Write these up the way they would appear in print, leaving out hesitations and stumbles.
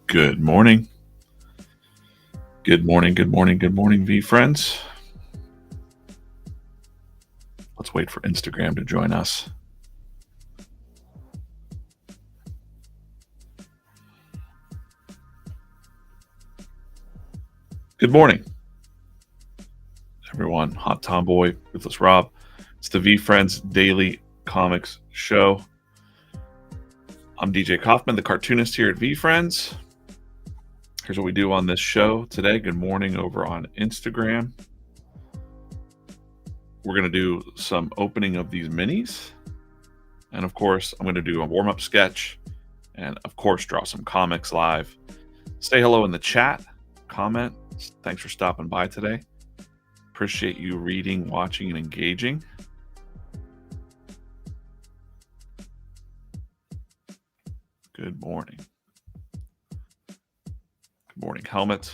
Good morning. Good morning, good morning, good morning, VeeFriends. Let's wait for Instagram to join us. Good morning, everyone. Hot Tomboy, Ruthless Rob. It's the VeeFriends Daily Comics Show. I'm DJ Coffman, the cartoonist here at VeeFriends. Here's what we do on this show today. Good morning over on Instagram. We're going to do some opening of these minis. And of course, I'm going to do a warm-up sketch. And of course, draw some comics live. Say hello in the chat. Comment. Thanks for stopping by today. Appreciate you reading, watching, and engaging. Good morning. Good morning, Helmet.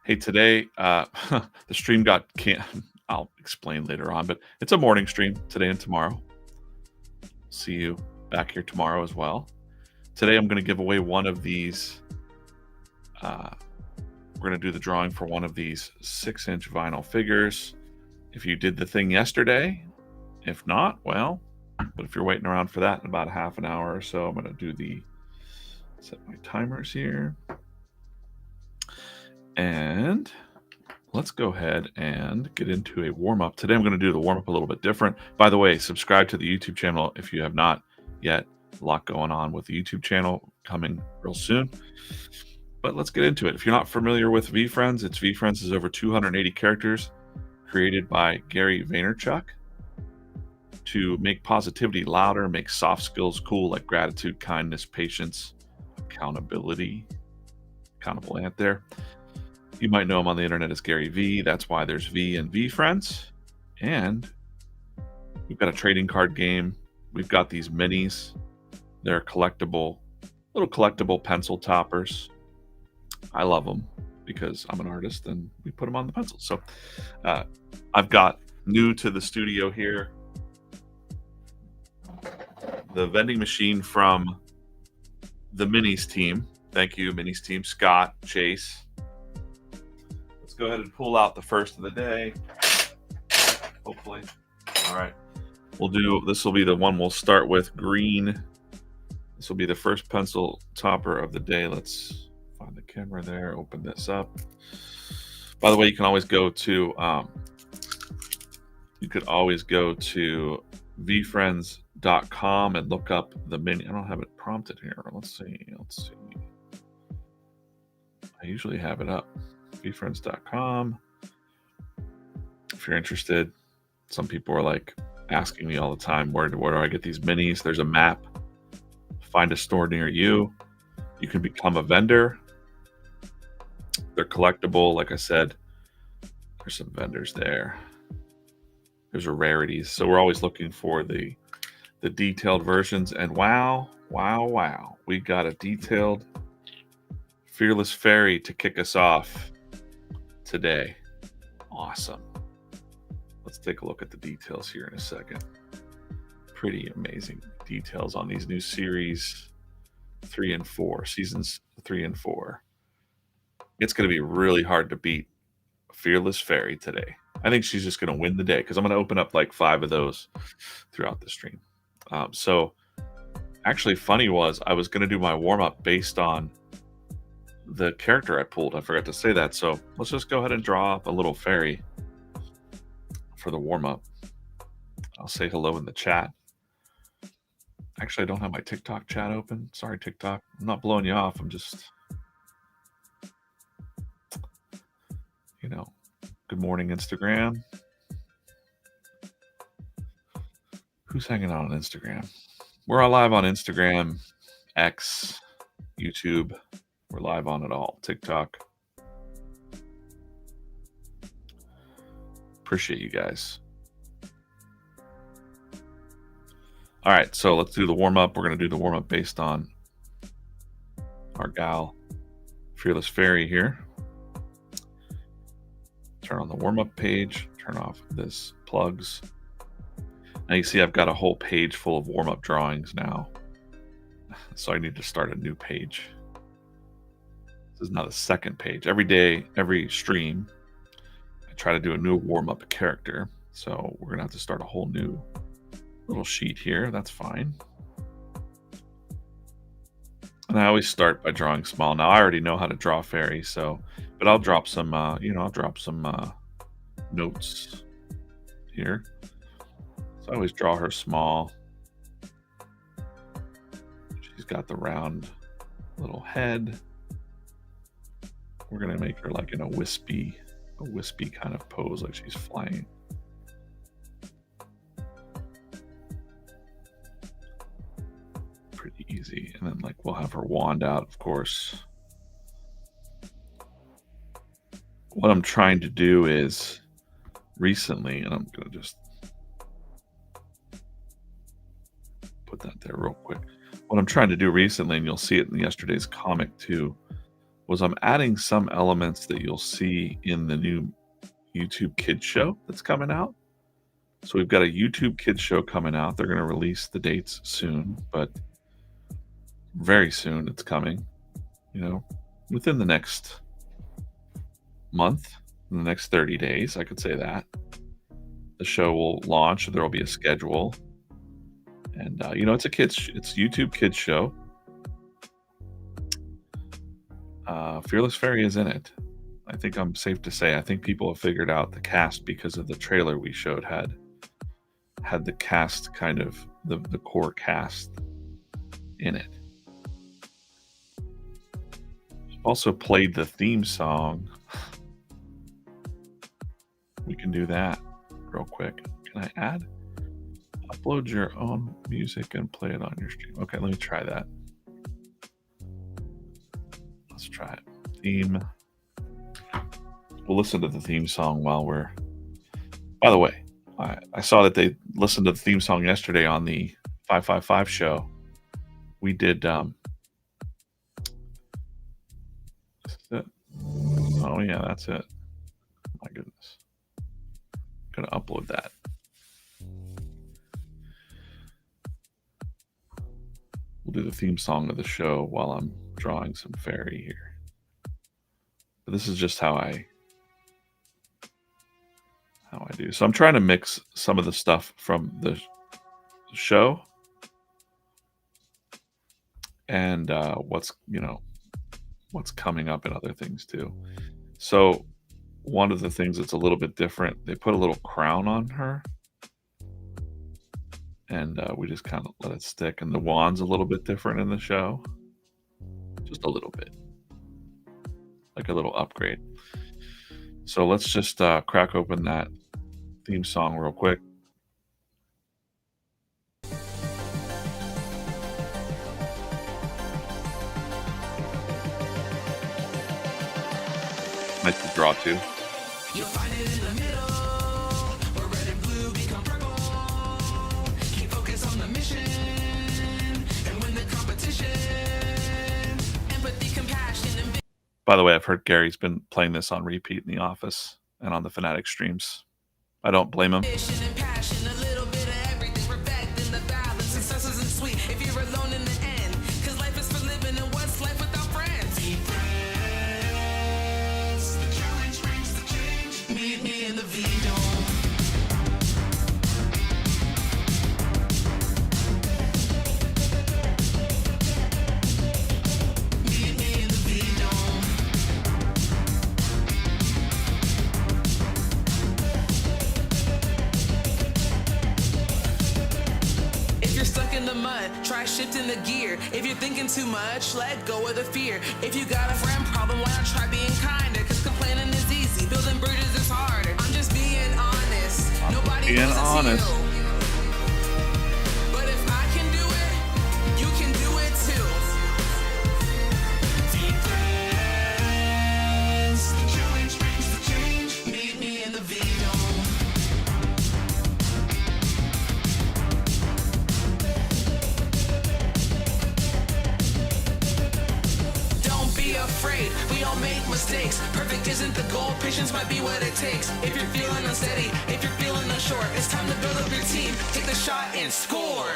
Hey, today the stream got canceled. I'll explain later on, but it's a morning stream today and tomorrow. See you back here tomorrow as well. Today I'm going to give away one of these. We're going to do the drawing for one of these 6-inch vinyl figures. If you did the thing yesterday, if not, well, but if you're waiting around for that in about a half an hour or so, I'm going to set my timers here. And let's go ahead and get into a warm-up. Today I'm going to do the warm-up a little bit different. By the way, subscribe to the YouTube channel if you have not yet. A lot going on with the YouTube channel coming real soon. But let's get into it. If you're not familiar with VeeFriends, VeeFriends is over 280 characters created by Gary Vaynerchuk to make positivity louder, make soft skills cool, like gratitude, kindness, patience, accountability. Accountable ant there. You might know him on the internet as Gary V. That's why there's V and VeeFriends. And we've got a trading card game. We've got these minis. They're collectible, little collectible pencil toppers. I love them because I'm an artist and we put them on the pencils. So I've got new to the studio here the vending machine from the Minis team. Thank you, Minis team. Scott, Chase. Let's go ahead and pull out the first of the day. Hopefully. All right. This will be the one we'll start with. Green. This will be the first pencil topper of the day. Let's find the camera there. Open this up. By the way, you can always go to VeeFriends.com and look up the mini. I don't have it prompted here. Let's see. I usually have it up. VeeFriends.com. If you're interested, some people are like asking me all the time, where do I get these minis? There's a map. Find a store near you. You can become a vendor. They're collectible. Like I said, there's some vendors there. There's a rarities. So we're always looking for the detailed versions. And wow, we got a detailed Fearless Fairy to kick us off today. Awesome. Let's take a look at the details here in a second. Pretty amazing details on these new series 3 and 4, seasons 3 and 4. It's going to be really hard to beat Fearless Fairy today. I think she's just going to win the day because I'm going to open up like 5 of those throughout the stream. So actually funny was I was going to do my warm-up based on the character I pulled. I forgot to say that. So let's just go ahead and draw up a little fairy for the warm-up. I'll say hello in the chat. Actually, I don't have my TikTok chat open. Sorry, TikTok. I'm not blowing you off. I'm just, good morning, Instagram. Who's hanging out on Instagram? We're all live on Instagram, X, YouTube. We're live on it all. TikTok. Appreciate you guys. All right, so let's do the warm-up. We're going to do the warm-up based on our gal, Fearless Fairy here. Turn on the warm-up page. Turn off this plugs. Now you see I've got a whole page full of warm-up drawings now. So I need to start a new page. This is now the second page. Every day, every stream, I try to do a new warm-up character. So we're gonna have to start a whole new little sheet here. That's fine. And I always start by drawing small. Now I already know how to draw fairy, but I'll drop some, I'll drop some notes here. So I always draw her small. She's got the round little head. We're gonna make her like in a wispy kind of pose, like she's flying. Pretty easy. And then like we'll have her wand out, of course. What I'm trying to do is recently, and I'm gonna just put that there real quick. What I'm trying to do recently, and you'll see it in yesterday's comic too, was I'm adding some elements that you'll see in the new YouTube Kids show that's coming out. So we've got a YouTube Kids show coming out. They're going to release the dates soon, but very soon it's coming, within the next month, in the next 30 days, I could say that. The show will launch, there will be a schedule. And, it's it's YouTube Kids show. Fearless Fairy is in it. I think I'm safe to say, I think people have figured out the cast because of the trailer we showed had the cast kind of, the core cast in it. Also played the theme song. We can do that real quick. Can I add? Upload your own music and play it on your stream. Okay, let me try that. Let's try it. Theme. We'll listen to the theme song while we're... By the way, I saw that they listened to the theme song yesterday on the 555 show. We did... Is it? Oh yeah, that's it. My goodness. I'm gonna upload that. We'll do the theme song of the show while I'm drawing some fairy here. But this is just how I do. So I'm trying to mix some of the stuff from the show and what's coming up and other things too. So one of the things that's a little bit different, they put a little crown on her. And we just kind of let it stick. And the wand's a little bit different in the show. Just a little bit. Like a little upgrade. So let's just crack open that theme song real quick. Nice to draw too. You'll find it in the middle. By the way, I've heard Gary's been playing this on repeat in the office and on the Fanatic streams. I don't blame him. Try shifting the gear. If you're thinking too much, let go of the fear. If you got a friend problem, why not try being kinder? Cause complaining is easy, building bridges is harder. I'm just being honest. Nobody knows it's you. But if I can do it, you can do it too. VeeFriends, the challenge brings the change. Meet me in the V-Dome. Afraid, we all make mistakes. Perfect isn't the goal, patience might be what it takes. If you're feeling unsteady, if you're feeling unsure, it's time to build up your team. Take the shot and score.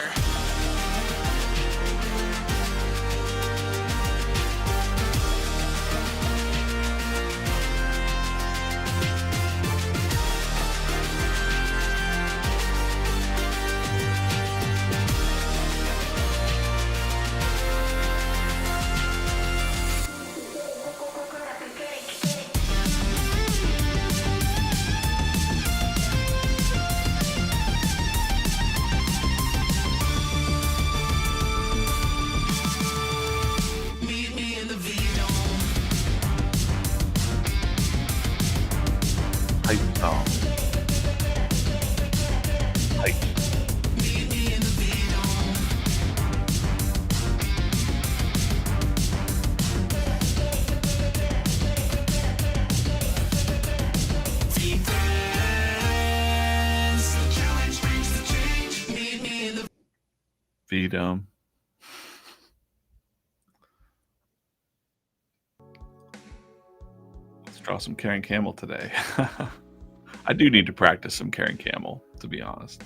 song. Like, V-Dome. Let's draw some Karen Camel today. I do need to practice some Karen Camel, to be honest.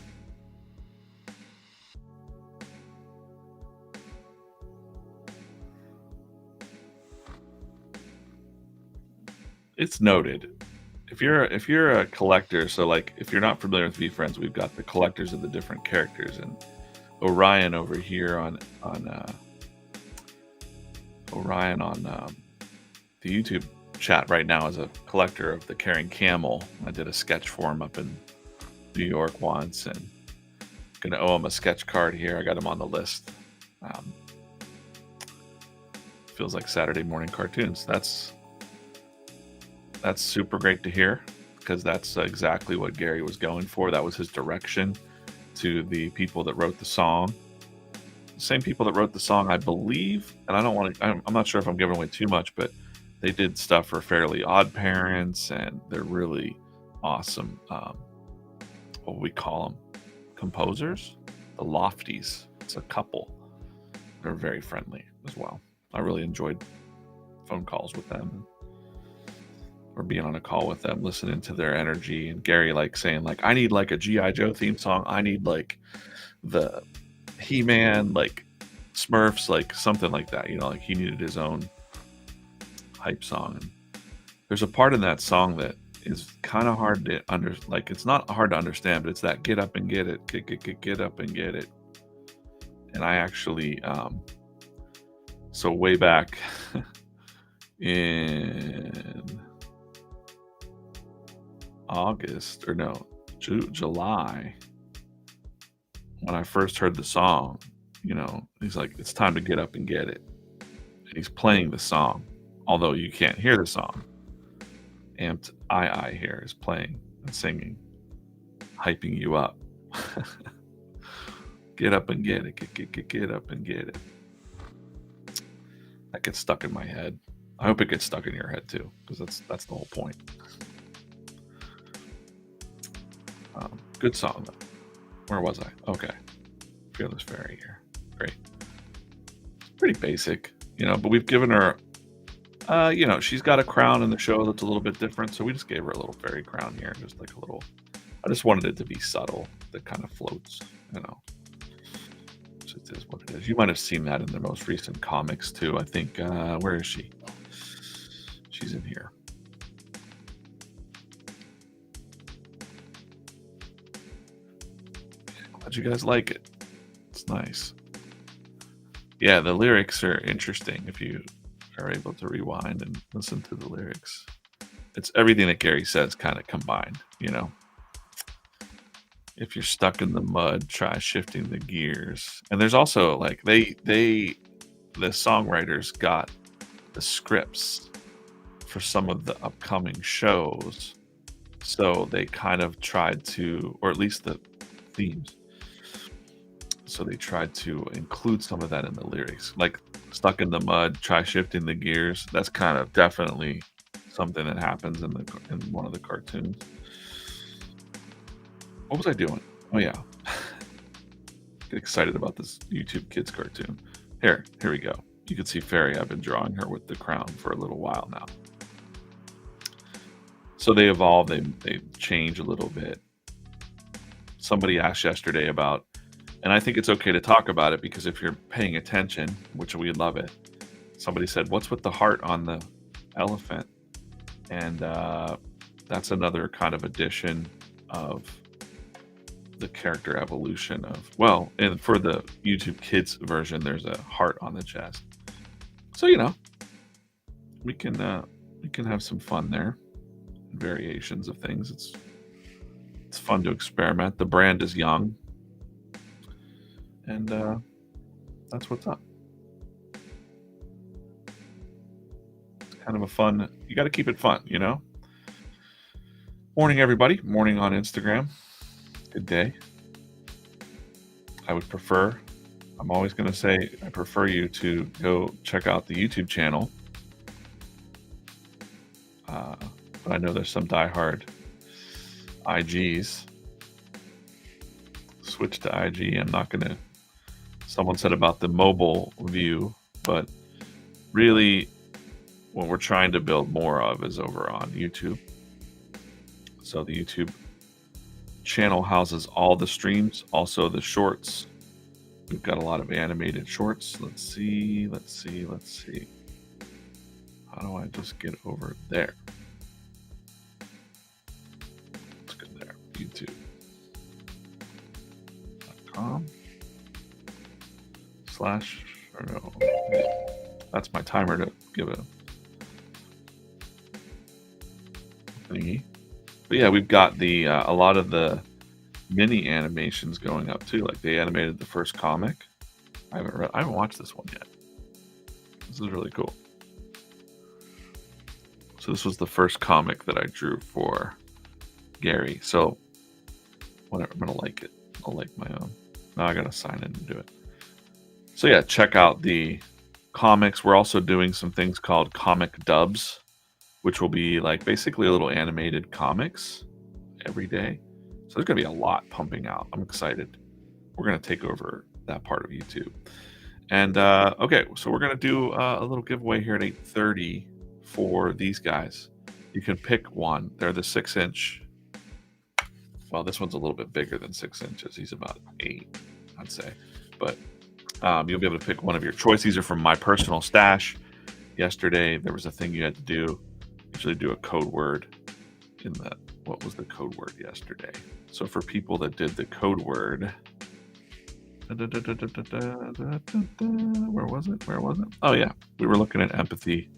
It's noted. If you're a collector, so like if you're not familiar with VeeFriends, we've got the collectors of the different characters, and Orion over here on Orion on the YouTube chat right now is a collector of the Karen Camel. I did a sketch for him up in New York once, and gonna owe him a sketch card here. I got him on the list. Feels like Saturday morning cartoons. That's super great to hear, because that's exactly what Gary was going for. That was his direction to the people that wrote the song. The same people that wrote the song, I believe, and I'm not sure if I'm giving away too much, but they did stuff for Fairly Odd Parents, and they're really awesome. What we call them? Composers? The Lofties. It's a couple. They're very friendly as well. I really enjoyed phone calls with them, or being on a call with them, listening to their energy, and Gary like saying like, I need like a G.I. Joe theme song. I need like the He-Man, like Smurfs, like something like that. You know, like he needed his own hype song. And there's a part in that song that is kind of hard to like, it's not hard to understand, but it's that get up and get it, get up and get it. And I actually, so way back in August, or no, July, when I first heard the song, you know, he's like, it's time to get up and get it. And he's playing the song, although you can't hear the song. Amped I here is playing and singing, hyping you up. Get up and get it, get up and get it. That gets stuck in my head. I hope it gets stuck in your head too, because that's the whole point. Good song though. Where was I? Okay. Fearless Fairy here. Great. Pretty basic, you know, but we've given her, you know, she's got a crown in the show that's a little bit different, so we just gave her a little fairy crown here, just like a little, I just wanted it to be subtle, that kind of floats, you know. So it is what it is. You might have seen that in the most recent comics too. I think, where is she? She's in here. Glad you guys like it. It's nice. Yeah, the lyrics are interesting if you are able to rewind and listen to the lyrics. It's everything that Gary says kind of combined, you know. If you're stuck in the mud, try shifting the gears. And there's also like the songwriters got the scripts for some of the upcoming shows, so they kind of tried to, or at least the themes, so they tried to include some of that in the lyrics, like stuck in the mud, try shifting the gears. That's kind of definitely something that happens in one of the cartoons. What was I doing? Oh yeah. Get excited about this YouTube Kids cartoon. Here we go. You can see Fairy. I've been drawing her with the crown for a little while now. So they evolve, they change a little bit. Somebody asked yesterday about, and I think it's okay to talk about it, because if you're paying attention, which we love it, somebody said, what's with the heart on the elephant? And that's another kind of addition of the character evolution of, well, and for the YouTube Kids version, there's a heart on the chest. So, you know, we can have some fun there. Variations of things. It's fun to experiment. The brand is young, and that's what's up. It's kind of a fun, you got to keep it fun, you know. Morning, everybody. Morning on Instagram. Good day. I would prefer, I'm always going to say, I prefer you to go check out the YouTube channel. But I know there's some diehard IGs. Switch to IG. I'm not going to, someone said about the mobile view, but really what we're trying to build more of is over on YouTube. So the YouTube channel houses all the streams, also the shorts. We've got a lot of animated shorts. Let's see. How do I just get over there? Let's go there. YouTube.com/ or no. That's my timer to give a thingy. But yeah, we've got the a lot of the mini animations going up too. Like they animated the first comic. I haven't watched this one yet. This is really cool. So this was the first comic that I drew for Gary. So whatever, I'm gonna like it. I'll like my own. Now I gotta sign in and do it. So yeah, check out the comics. We're also doing some things called comic dubs, which will be like basically a little animated comics every day. So there's gonna be a lot pumping out. I'm excited. We're gonna take over that part of YouTube. And okay, so we're gonna do a little giveaway here at 8:30 for these guys. You can pick one. They're the 6-inch. Well, this one's a little bit bigger than 6 inches. He's about 8, I'd say. But you'll be able to pick one of your choice. These are from my personal stash. Yesterday, there was a thing you had to do. Usually do a code word in the, what was the code word yesterday? So for people that did the code word, where was it? Oh yeah, we were looking at empathy,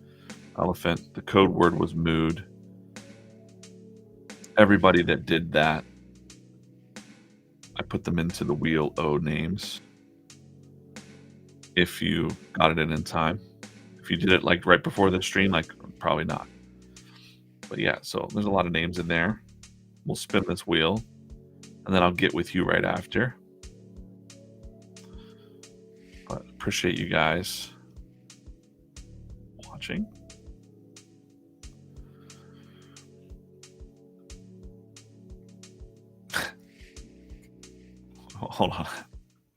elephant. The code word was mood. Everybody that did that, I put them into the wheel O names. If you got it in time. If you did it like right before the stream, like probably not. But yeah, so there's a lot of names in there. We'll spin this wheel and then I'll get with you right after. But appreciate you guys watching. Hold on.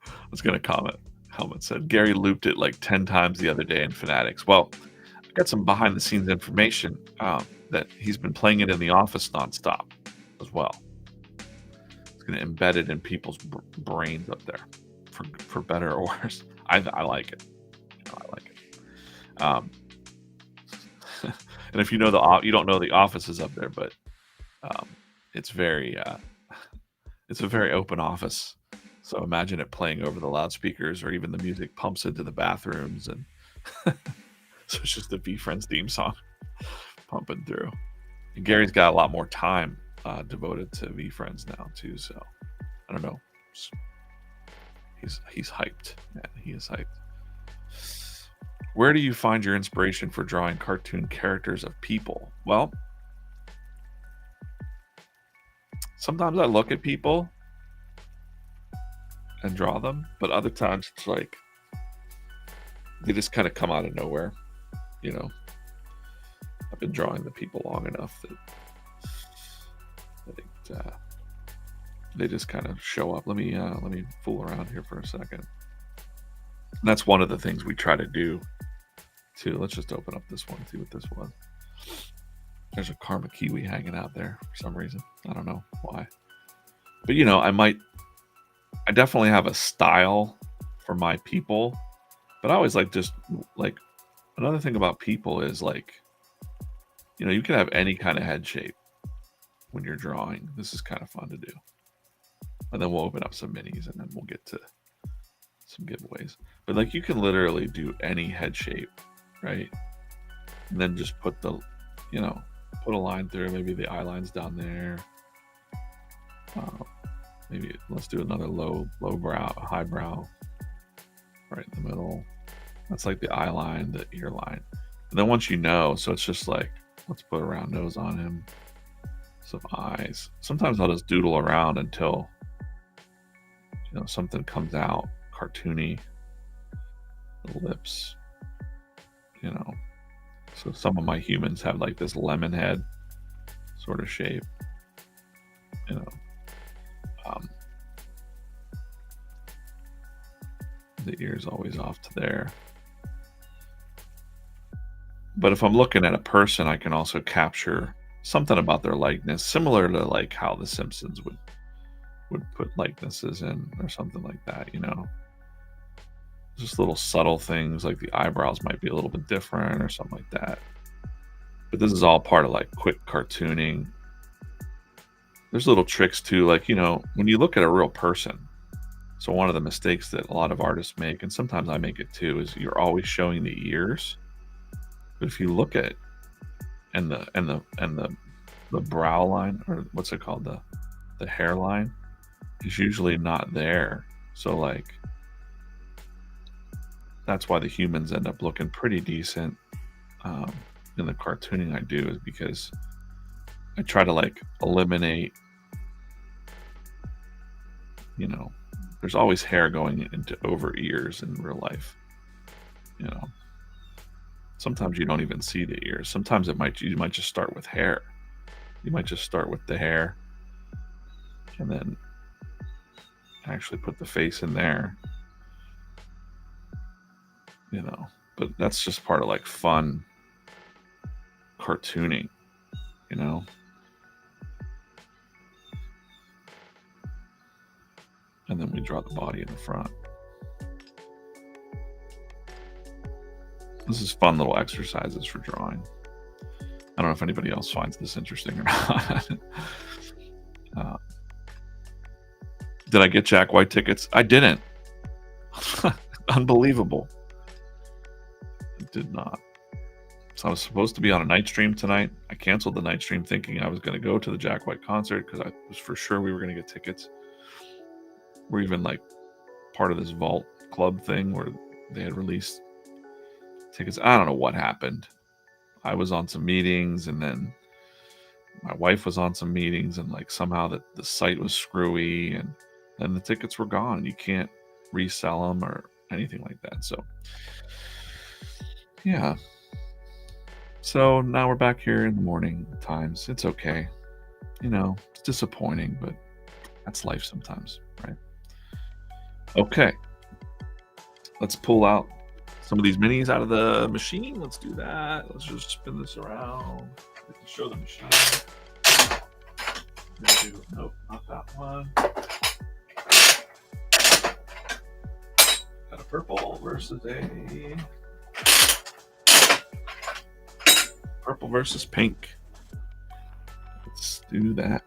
I was going to comment. Helmet said, Gary looped it like 10 times the other day in Fanatics. Well, I've got some behind the scenes information that he's been playing it in the office nonstop as well. It's going to embed it in people's brains up there for better or worse. I like it. I like it. And if you know you don't know the office is up there, but it's very it's a very open office. So imagine it playing over the loudspeakers, or even the music pumps into the bathrooms, and so it's just the VeeFriends theme song pumping through. And Gary's got a lot more time devoted to VeeFriends now too. So I don't know. He's hyped. Man, he is hyped. Where do you find your inspiration for drawing cartoon characters of people? Well, sometimes I look at people and draw them, but other times it's like they just kind of come out of nowhere. You know, I've been drawing the people long enough that I think they just kind of show up. Let me fool around here for a second. And that's one of the things we try to do too. Let's just open up this one and see what this was. There's a Karma Kiwi hanging out there for some reason. I don't know why, but you know, I definitely have a style for my people, but I always like just like another thing about people is like, you know, you can have any kind of head shape when you're drawing. This is kind of fun to do. And then we'll open up some minis and then we'll get to some giveaways. But like you can literally do any head shape, right? And then just put the, you know, put a line through, maybe the eye line's down there. Maybe let's do another low brow, high brow, right in the middle. That's like the eye line, the ear line. And then once you know, so it's just like, let's put a round nose on him. some eyes. Sometimes I'll just doodle around until, you know, something comes out cartoony. The lips, you know. So some of my humans have like this lemon head sort of shape, you know. The ear's always off to there. But if I'm looking at a person, I can also capture something about their likeness, similar to like how the Simpsons would put likenesses in or something like that, you know. Just little subtle things like the eyebrows might be a little bit different or something like that. But this is all part of like quick cartooning. There's little tricks too, like, you know, when you look at a real person. So one of the mistakes that a lot of artists make, and sometimes I make it too, is you're always showing the ears. But if you look at the brow line, or what's it called, the hairline, is usually not there. So like that's why the humans end up looking pretty decent in the cartooning I do, is because I try to like eliminate, you know, there's always hair going into over ears in real life, you know. Sometimes you don't even see the ears. Sometimes you might just start with hair. You might just start with the hair and then actually put the face in there, you know. But that's just part of like fun cartooning, you know. And then we draw the body in the front. This is fun little exercises for drawing. I don't know if anybody else finds this interesting or not. Did I get Jack White tickets? I didn't. Unbelievable. I did not. So I was supposed to be on a night stream tonight. I canceled the night stream thinking I was going to go to the Jack White concert because I was for sure we were going to get tickets. We're even like part of this Vault Club thing where they had released tickets. I don't know what happened. I was on some meetings, and then my wife was on some meetings, and like somehow the site was screwy, and then the tickets were gone. You can't resell them or anything like that. So yeah. So now we're back here in the morning times. It's okay. You know, it's disappointing, but that's life sometimes, right? Okay. Let's pull out some of these minis out of the machine. Let's do that. Let's just spin this around. Show the machine. Nope, not that one. Got a purple versus pink. Let's do that.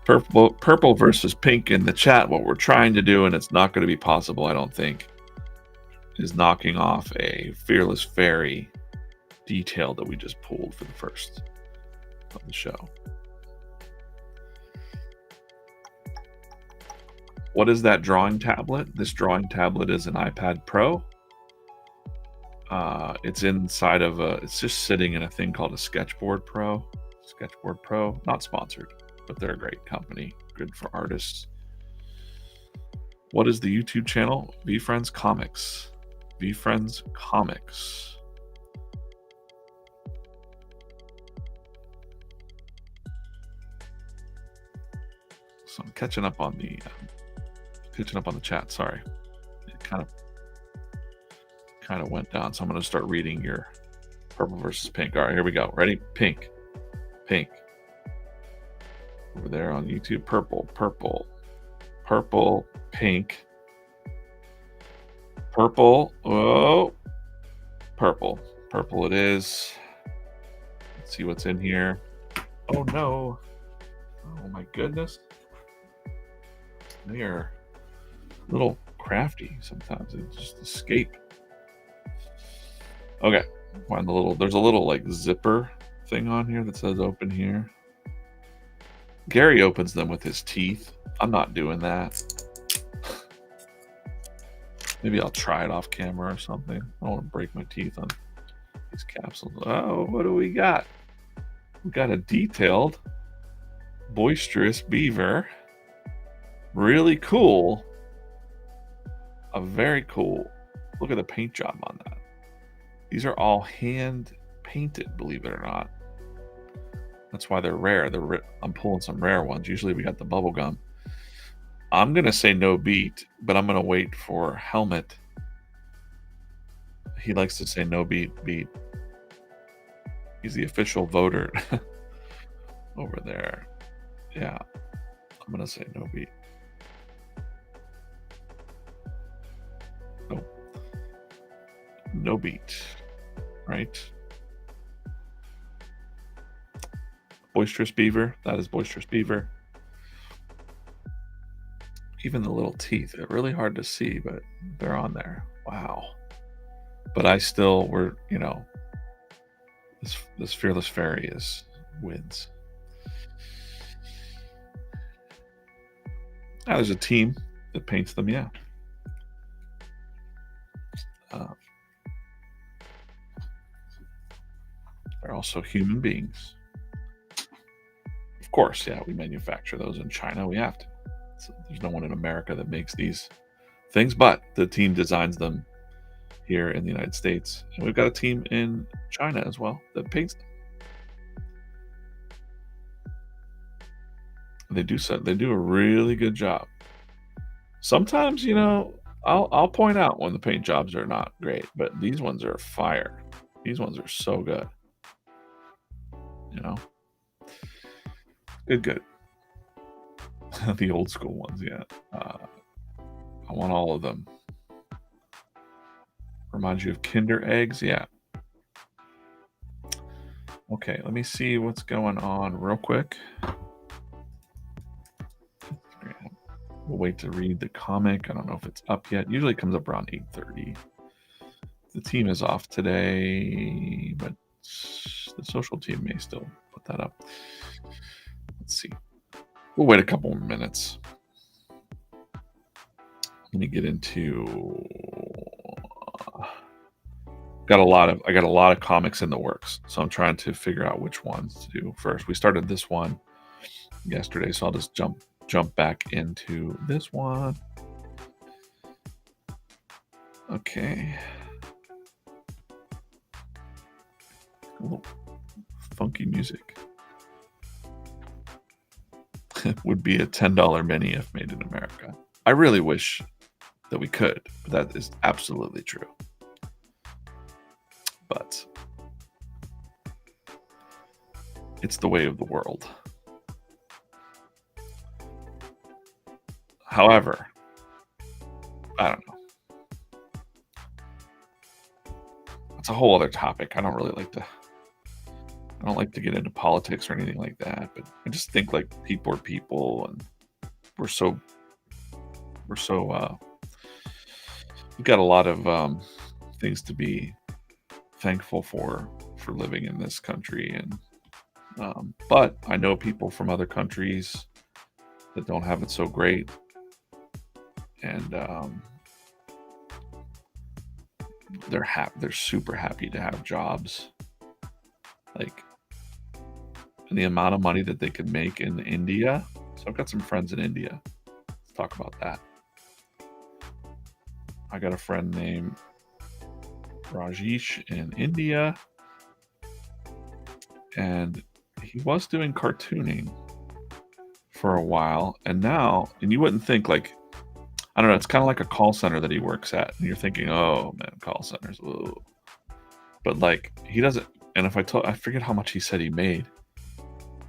Purple versus pink in the chat. What we're trying to do, and it's not going to be possible, I don't think, is knocking off a Fearless Fairy detail that we just pulled for the first of the show. What is that drawing tablet? This drawing tablet is an iPad Pro. It's inside of it's just sitting in a thing called a Sketchboard Pro. Sketchboard Pro, not sponsored, but they're a great company, good for artists. What is the YouTube channel? VeeFriends Comics. VeeFriends Comics. So I'm catching up on the chat. Sorry, it kind of went down. So I'm going to start reading your purple versus pink. All right, here we go. Ready? Pink. Over there on YouTube, purple, pink, purple. Oh, purple it is. Let's see what's in here. Oh no. Oh my goodness. They are a little crafty sometimes. They just escape. Okay. There's a little like zipper thing on here that says open here. Gary opens them with his teeth. I'm not doing that. Maybe I'll try it off camera or something. I don't want to break my teeth on these capsules. Oh, what do we got? We got a detailed, boisterous beaver. Really cool. A very cool. Look at the paint job on that. These are all hand painted, believe it or not. That's why they're rare. I'm pulling some rare ones. Usually we got the bubble gum. I'm going to say no beat, but I'm going to wait for Helmet. He likes to say no beat. He's the official voter over there. Yeah, I'm going to say no beat. Nope. No beat. Right? Boisterous Beaver. That is Boisterous Beaver. Even the little teeth. They're really hard to see, but they're on there. Wow. But this Fearless Fairy wins. There's a team that paints them, yeah. They're also human beings. Of course, yeah, we manufacture those in China. We have to. So there's no one in America that makes these things, but the team designs them here in the United States. And we've got a team in China as well that paints them. They do a really good job. Sometimes, I'll point out when the paint jobs are not great, but these ones are fire. These ones are so good. Good. The old school ones, yeah. I want all of them. Reminds you of Kinder eggs, yeah. Okay, let me see what's going on real quick. We'll wait to read the comic. I don't know if it's up yet. Usually it comes up around 8:30. The team is off today, but the social team may still put that up. Let's see. We'll wait a couple more minutes. Let me get into. I got a lot of comics in the works, so I'm trying to figure out which ones to do first. We started this one yesterday, so I'll just jump back into this one. Okay. A little funky music. Would be a $10 mini if made in America. I really wish that we could, but that is absolutely true. But it's the way of the world. However, I don't know. It's a whole other topic. I don't like to get into politics or anything like that, but I just think like people are people, and we've got a lot of things to be thankful for living in this country, and but I know people from other countries that don't have it so great, and they're super happy to have jobs, like, and the amount of money that they could make in India. So I've got some friends in India. Let's talk about that. I got a friend named Rajesh in India, and he was doing cartooning for a while, and you wouldn't think, like, I don't know, it's kind of like a call center that he works at, and you're thinking, oh man, call centers, whoa. But like, he doesn't, and I forget how much he said he made,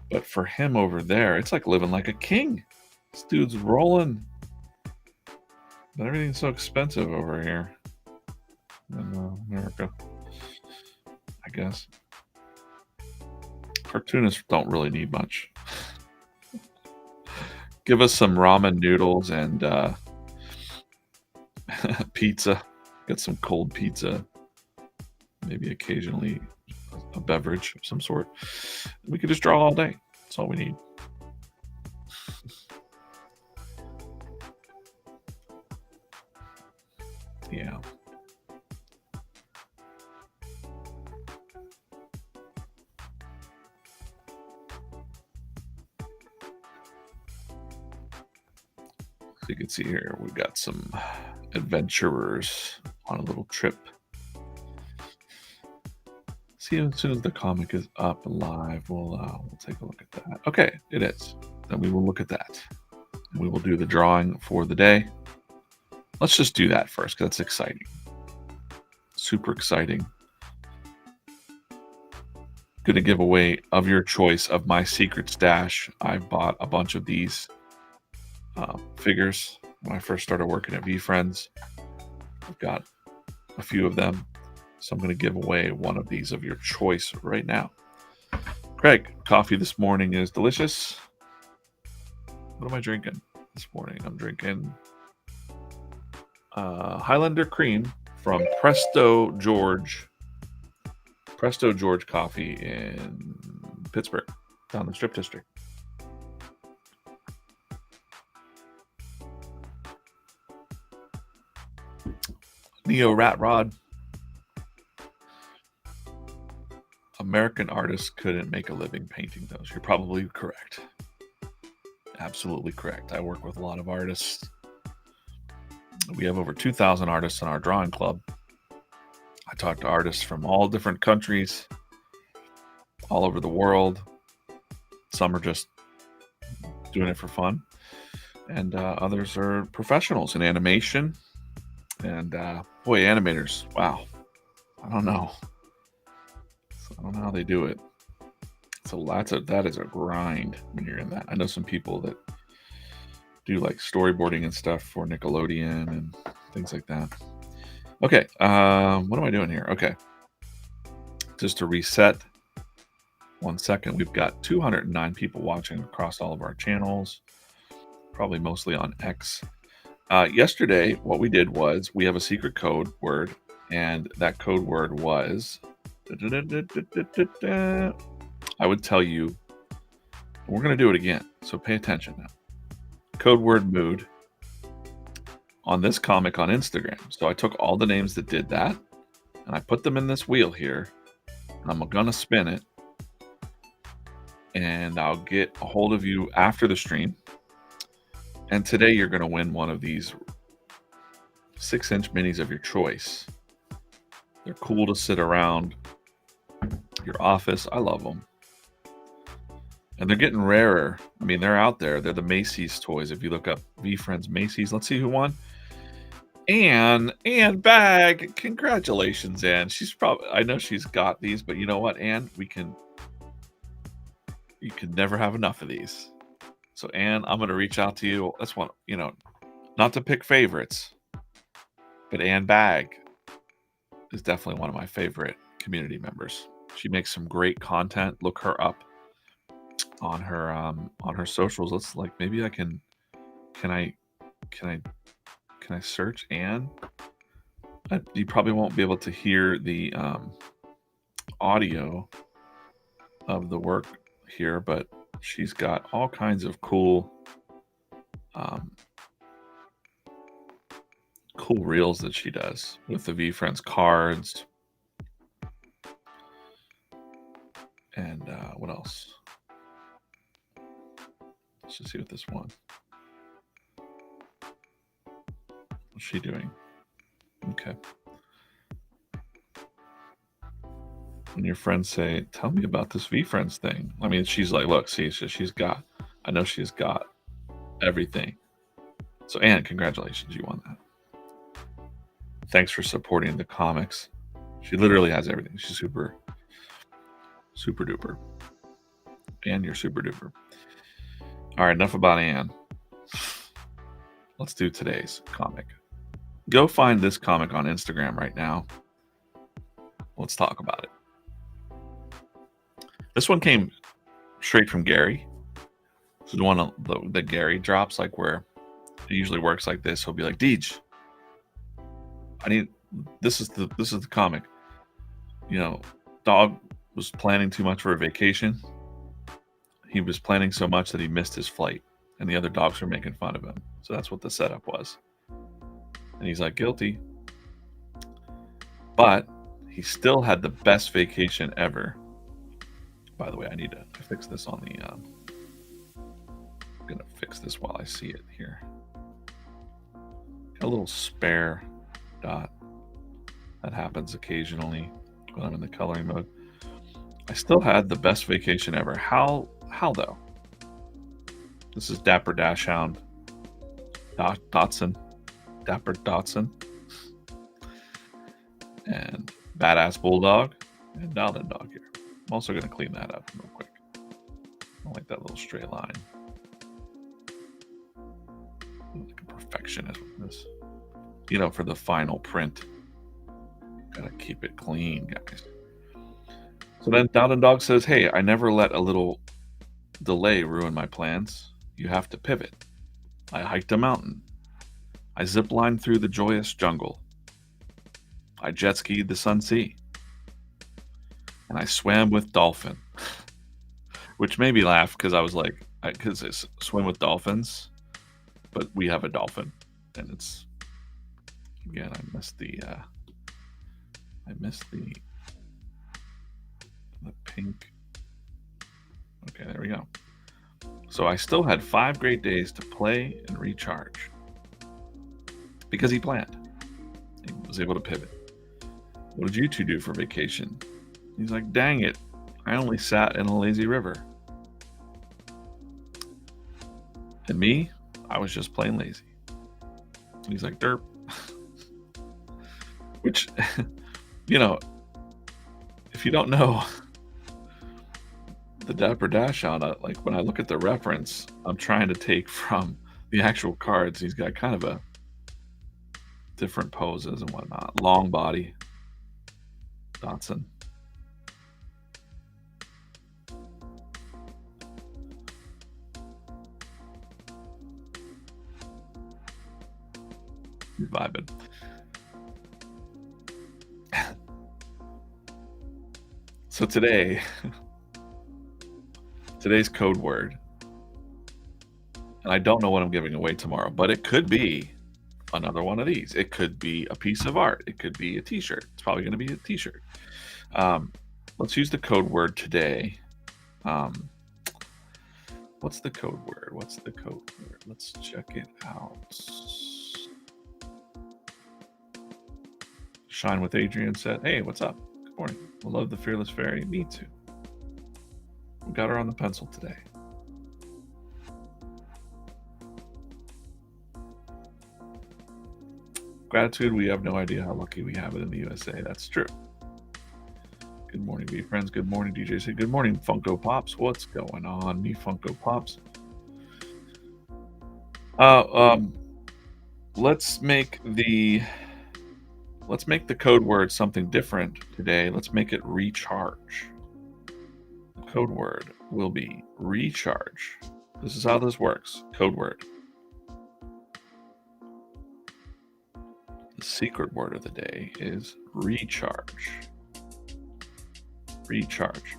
but for him over there, it's like living like a king. This dude's rolling, but everything's so expensive over here in America, I guess. Cartoonists don't really need much. Give us some ramen noodles and pizza. Get some cold pizza. Maybe occasionally a beverage of some sort. We could just draw all day. That's all we need. Yeah. you can see here, we've got some adventurers on a little trip. See, as soon as the comic is up live, we'll take a look at that. Okay, it is. Then we will look at that. We will do the drawing for the day. Let's just do that first, because that's exciting. Super exciting. Going to give away of your choice of my secret stash. I bought a bunch of these figures when I first started working at VeeFriends. I've got a few of them. So I'm going to give away one of these of your choice right now. Craig, coffee this morning is delicious. What am I drinking this morning? I'm drinking Highlander Cream from Presto George Coffee in Pittsburgh, down the Strip District. Neo Rat Rod. American artists couldn't make a living painting those. You're probably correct. Absolutely correct. I work with a lot of artists. We have over 2,000 artists in our drawing club. I talk to artists from all different countries, all over the world. Some are just doing it for fun, and others are professionals in animation. And boy, animators, wow. I don't know how they do it. So that is a grind when you're in that. I know some people that do like storyboarding and stuff for Nickelodeon and things like that. Okay, what am I doing here? Okay, just to reset. 1 second. We've got 209 people watching across all of our channels, probably mostly on X. Yesterday, what we did was we have a secret code word, and that code word was. I would tell you, we're going to do it again, so pay attention now. Code word mood on this comic on Instagram. So I took all the names that did that, and I put them in this wheel here. I'm going to spin it, and I'll get a hold of you after the stream. And today you're going to win one of these 6-inch minis of your choice. They're cool to sit around your office. I love them. And they're getting rarer. I mean, they're out there. They're the Macy's toys. If you look up VeeFriends Macy's, let's see who won. Anne Bag. Congratulations, Anne. I know she's got these, but you know what, Anne? You can never have enough of these. So Anne, I'm going to reach out to you. That's one, not to pick favorites, but Anne Bag is definitely one of my favorite community members. She makes some great content. Look her up on her socials. Maybe I can I search Anne? You probably won't be able to hear the audio of the work here, but she's got all kinds of cool reels that she does with the VeeFriends cards. And what else? Let's just see what this one. What's she doing? Okay. When your friends say, "Tell me about this VeeFriends thing," I mean, she's like, "Look, see, I know she's got everything." So, Anne, congratulations, you won that. Thanks for supporting the comics. She literally has everything. She's super duper. Anne, you're super duper. All right, enough about Anne. Let's do today's comic. Go find this comic on Instagram right now. Let's talk about it. This one came straight from Gary. This is one that Gary drops, like where it usually works like this. He'll be like, "DJ, this is the comic. Dog was planning too much for a vacation. He was planning so much that he missed his flight, and the other dogs were making fun of him. So that's what the setup was." And he's like, "Guilty." But he still had the best vacation ever. By the way, I need to fix this on the... I'm going to fix this while I see it here. A little spare dot. That happens occasionally when I'm in the coloring mode. I still had the best vacation ever. How though? This is Dapper Dashhound. Dotson. Dapper Dotson. And Badass Bulldog. And Dalton Dog here. I'm also going to clean that up real quick. I like that little straight line. Like a perfectionist with this. You know, for the final print. Gotta keep it clean, guys. So then Dalton Dog says, hey, I never let a little delay ruin my plans. You have to pivot. I hiked a mountain. I ziplined through the joyous jungle. I jet skied the Sun Sea. And I swam with dolphin. Which made me laugh because I was like, because it's swim with dolphins, but we have a dolphin. And it's, again, I missed the pink. Okay, there we go. So I still had 5 great days to play and recharge. Because he planned. He was able to pivot. What did you two do for vacation? He's like, dang it. I only sat in a lazy river. And me, I was just plain lazy. He's like, derp. Which, you know, if you don't know the Dapper Dash on it, like when I look at the reference, I'm trying to take from the actual cards. He's got kind of a different poses and whatnot. Long body. Dotson. He's vibing. So today's code word, and I don't know what I'm giving away tomorrow, but it could be another one of these. It could be a piece of art. It could be a t-shirt. It's probably going to be a t-shirt. Let's use the code word today. What's the code word? Let's check it out. Shine with Adrian said, hey, what's up? Good morning. I love the Fearless Fairy. Me too. We got her on the pencil today. Gratitude, we have no idea how lucky we have it in the USA. That's true. Good morning, VeeFriends. Good morning, DJ. Say good morning, Funko Pops. What's going on, me Funko Pops? Let's make the code word something different today. Let's make it recharge. The code word will be recharge. This is how this works. Code word. The secret word of the day is recharge. Recharge.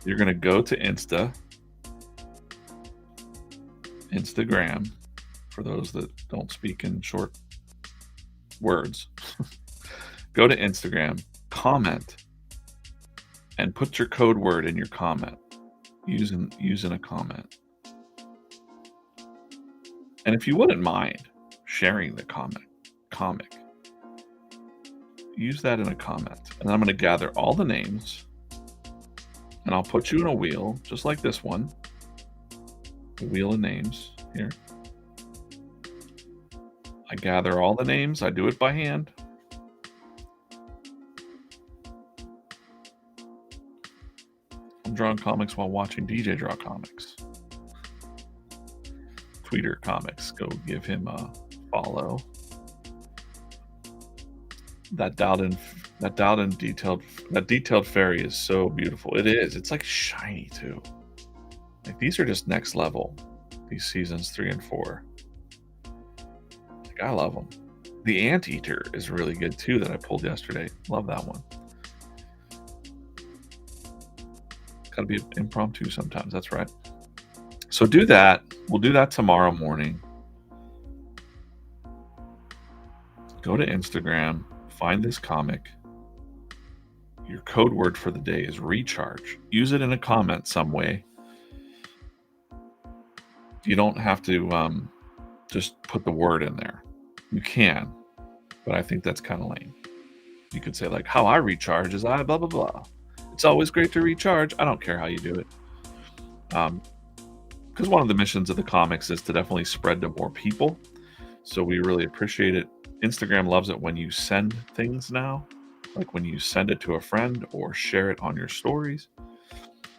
You're going to go to Instagram, for those that don't speak in short words. Go to Instagram, comment, and put your code word in your comment using a comment. And if you wouldn't mind sharing the comic, use that in a comment. And I'm going to gather all the names and I'll put you in a wheel just like this one. A wheel of names here. I gather all the names. I do it by hand. I'm drawing comics while watching DJ draw comics. Tweeter Comics. Go give him a follow. That detailed fairy is so beautiful. It is. It's like shiny too. Like these are just next level. These seasons 3 and 4. Like I love them. The Anteater is really good too that I pulled yesterday. Love that one. Gotta be impromptu sometimes. That's right. So do that. We'll do that tomorrow morning. Go to Instagram. Find this comic. Your code word for the day is recharge. Use it in a comment some way. You don't have to just put the word in there. You can, but I think that's kind of lame. You could say like, how I recharge is I blah, blah, blah. It's always great to recharge. I don't care how you do it. Because one of the missions of the comics is to definitely spread to more people. So we really appreciate it. Instagram loves it when you send things now, like when you send it to a friend or share it on your stories.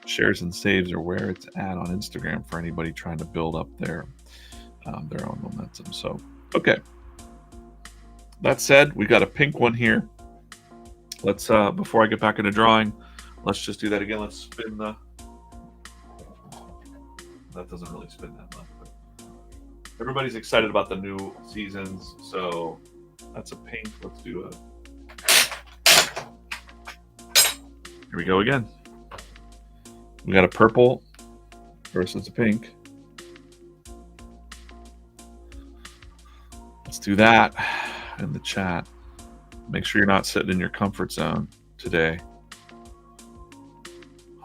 Shares and saves are where it's at on Instagram for anybody trying to build up their own momentum. So, okay. That said, we got a pink one here. Let's before I get back into drawing, let's just do that again. Let's spin the. That doesn't really spin that much. But everybody's excited about the new seasons, so that's a pink. Let's do a. Here we go again. We got a purple versus a pink. Let's do that in the chat. Make sure you're not sitting in your comfort zone today,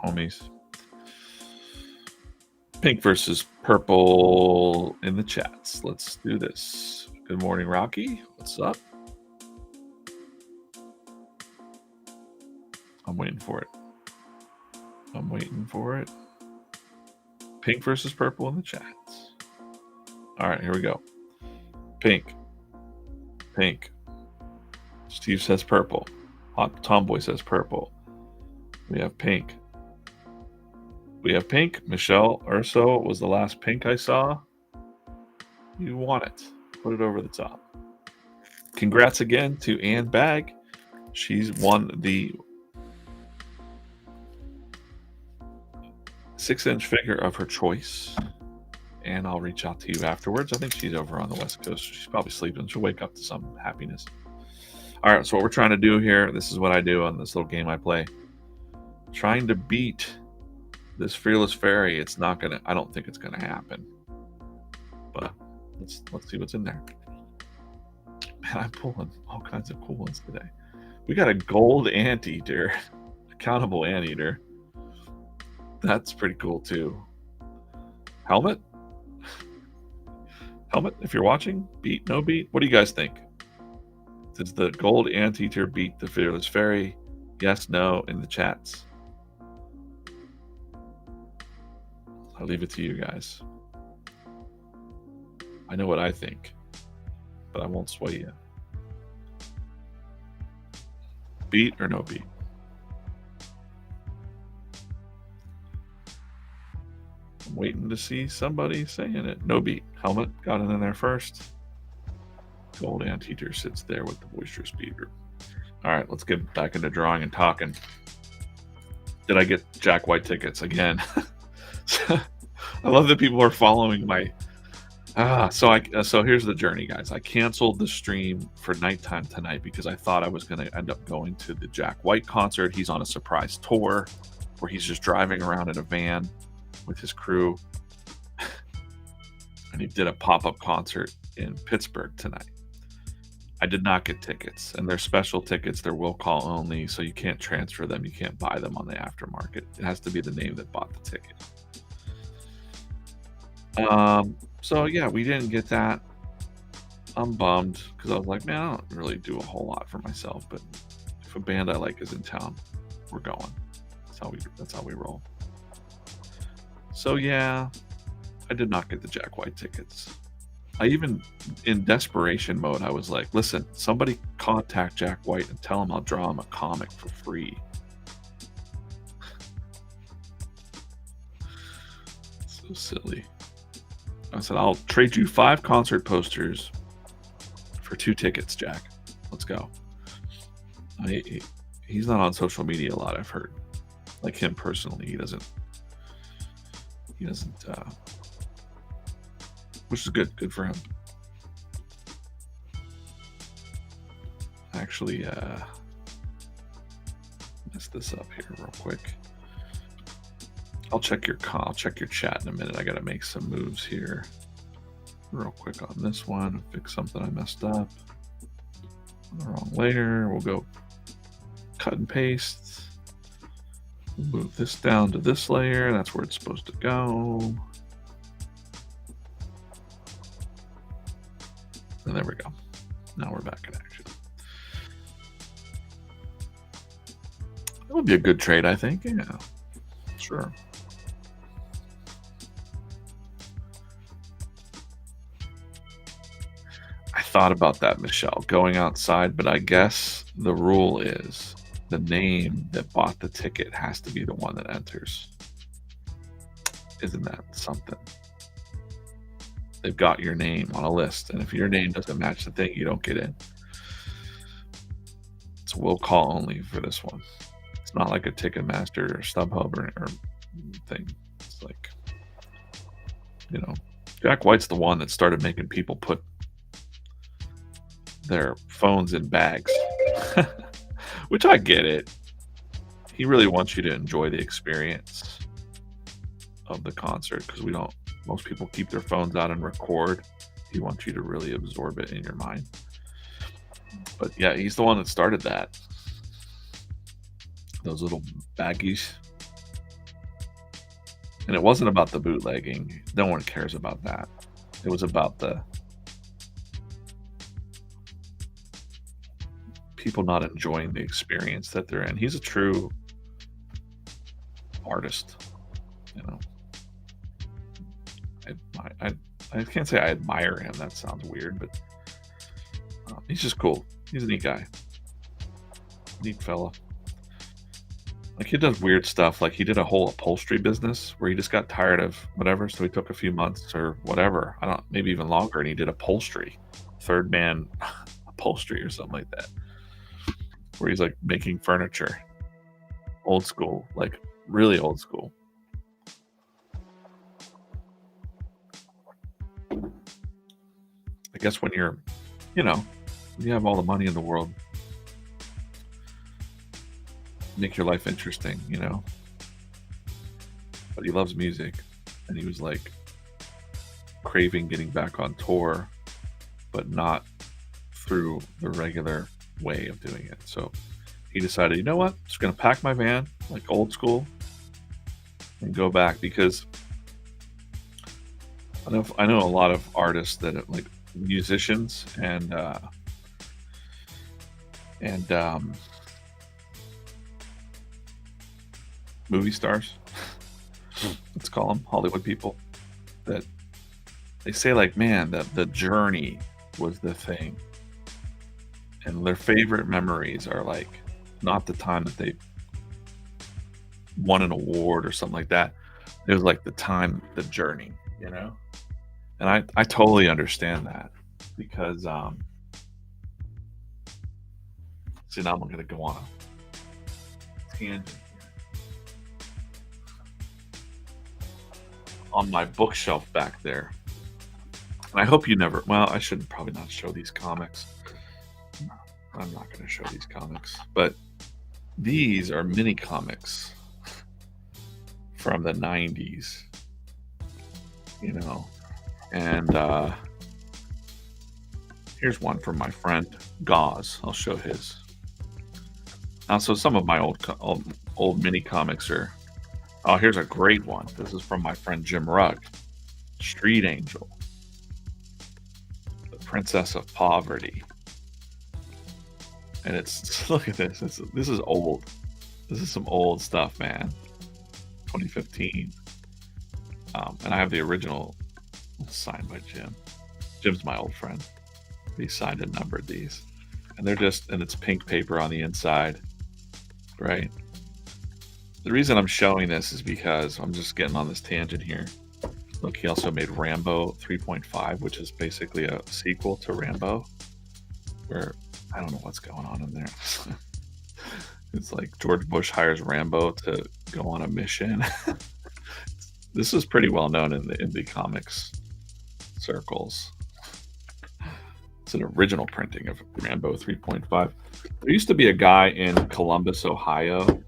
homies. Pink versus purple in the chats. Let's do this. Good morning, Rocky. What's up? I'm waiting for it. I'm waiting for it. Pink versus purple in the chats. All right, here we go. Pink. Pink. Steve says purple. Hot Tomboy says purple. We have pink. We have pink. Michelle Urso was the last pink I saw. You want it. Put it over the top. Congrats again to Ann Bagg. She's won the 6-inch figure of her choice. And I'll reach out to you afterwards. I think she's over on the West Coast. She's probably sleeping. She'll wake up to some happiness. All right, so what we're trying to do here, this is what I do on this little game I play. Trying to beat this Fearless Fairy. It's not gonna, I don't think it's gonna happen. But let's see what's in there. Man, I'm pulling all kinds of cool ones today. We got a gold anteater, accountable anteater. That's pretty cool too. Helmet? Helmet, if you're watching, beat, no beat. What do you guys think? Does the gold anteater beat the Fearless Fairy? Yes, no, in the chats. I'll leave it to you guys. I know what I think, but I won't sway you. Beat or no beat? I'm waiting to see somebody saying it. No beat. Helmet got it in there first. Gold anteater sits there with the boisterous beater. All right, let's get back into drawing and talking. Did I get Jack White tickets again? I love that people are following my. So here's the journey, guys. I canceled the stream for nighttime tonight because I thought I was going to end up going to the Jack White concert. He's on a surprise tour where he's just driving around in a van with his crew, and he did a pop-up concert in Pittsburgh tonight. I did not get tickets, and they're special tickets. They're will call only, so you can't transfer them. You can't buy them on the aftermarket. It has to be the name that bought the ticket. So yeah, we didn't get that. I'm bummed because I was like, man, I don't really do a whole lot for myself, but if a band I like is in town, we're going. That's how we roll. So yeah, I did not get the Jack White tickets. I even, in desperation mode, I was like, listen, somebody contact Jack White and tell him I'll draw him a comic for free. So silly. I said, I'll trade you 5 concert posters for 2 tickets, Jack. Let's go. He's not on social media a lot, I've heard. Like him personally, he doesn't, which is good for him. Actually, mess this up here real quick. I'll check your chat in a minute. I gotta make some moves here real quick on this one. Fix something I messed up. The wrong layer. We'll go cut and paste. We'll move this down to this layer. That's where it's supposed to go. And there we go. Now we're back in action. That would be a good trade, I think. Yeah, sure. I thought about that, Michelle, going outside, but I guess the rule is the name that bought the ticket has to be the one that enters. Isn't that something? They've got your name on a list, and if your name doesn't match the thing, you don't get in. It's will call only for this one. It's not like a Ticketmaster or StubHub or thing. It's like, you know, Jack White's the one that started making people put their phones in bags, which I get it. He really wants you to enjoy the experience of the concert, because most people keep their phones out and record. He wants you to really absorb it in your mind. But yeah, he's the one that started that. Those little baggies. And it wasn't about the bootlegging. No one cares about that. It was about the people not enjoying the experience that they're in. He's a true artist, you know. I can't say I admire him. That sounds weird, but he's just cool. He's a neat guy. Neat fella. Like, he does weird stuff. Like, he did a whole upholstery business where he just got tired of whatever, so he took a few months or whatever, maybe even longer, and he did upholstery, third man upholstery or something like that, where he's like making furniture, old school, like really old school. I guess when you're, you have all the money in the world, make your life interesting, But he loves music, and he was like craving getting back on tour, but not through the regular way of doing it. So he decided, you know what, I'm just gonna pack my van like old school and go back, because I know a lot of artists that are like musicians and movie stars, let's call them Hollywood people, that they say like, man, that the journey was the thing, and their favorite memories are like not the time that they won an award or something like that. It was like the journey, and I totally understand that, because see, now I'm going to go on a tangent here. On my bookshelf back there, and I hope you never, well, I should probably not show these comics. I'm not going to show these comics, but these are mini comics from the 90s, and here's one from my friend Gauze. I'll show his. So some of my old mini comics are, here's a great one. This is from my friend Jim Rugg, Street Angel, the Princess of Poverty. And it's, look at this. This is old. This is some old stuff, man. 2015. And I have the original signed by Jim. Jim's my old friend. He signed and numbered these. And and it's pink paper on the inside, right? The reason I'm showing this is because I'm just getting on this tangent here. Look, he also made Rambo 3.5, which is basically a sequel to Rambo, where I don't know what's going on in there. It's like George Bush hires Rambo to go on a mission. This is pretty well known in the comics circles. It's an original printing of Rambo 3.5. There used to be a guy in Columbus, Ohio,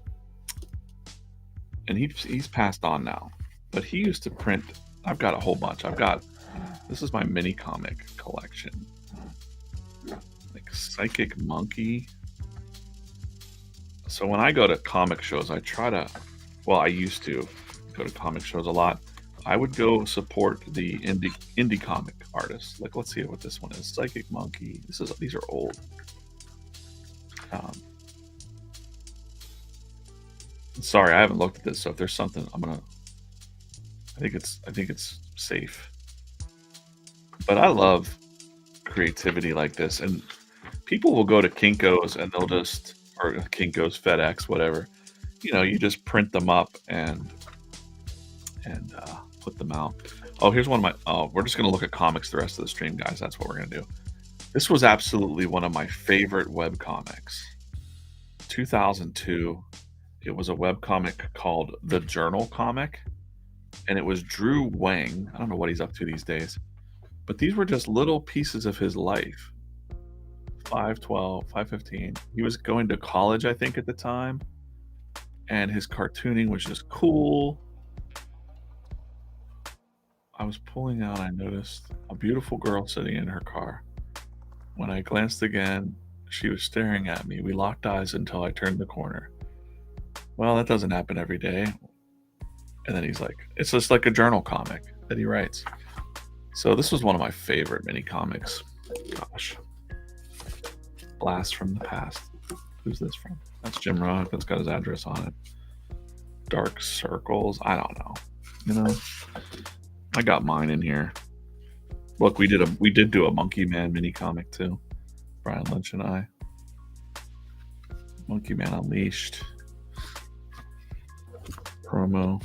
and he's passed on now, but he used to print. I've got a whole bunch. This is my mini comic collection, like Psychic Monkey. So when I go to comic shows, I used to go to comic shows a lot. I would go support the indie comic artists. Like, let's see what this one is. Psychic Monkey. These are old. Sorry, I haven't looked at this. So if there's something, I think it's safe. But I love creativity like this, and people will go to Kinko's and they'll just, or Kinko's, FedEx, whatever. You just print them up and put them out. Oh, here's one of my. Oh, we're just gonna look at comics the rest of the stream, guys. That's what we're gonna do. This was absolutely one of my favorite web comics. 2002. It was a web comic called The Journal Comic, and it was Drew Wang. I don't know what he's up to these days, but these were just little pieces of his life. 512, 515. He was going to college, I think, at the time, and his cartooning was just cool. I was pulling out, I noticed a beautiful girl sitting in her car. When I glanced again, she was staring at me. We locked eyes until I turned the corner. Well, that doesn't happen every day. And then he's like, it's just like a journal comic that he writes. So this was one of my favorite mini comics. Gosh. Blast from the Past. Who's this from? That's Jim Rock. That's got his address on it. Dark Circles. I don't know. I got mine in here. Look, we did do a Monkey Man mini comic too. Brian Lynch and I. Monkey Man Unleashed. Promo.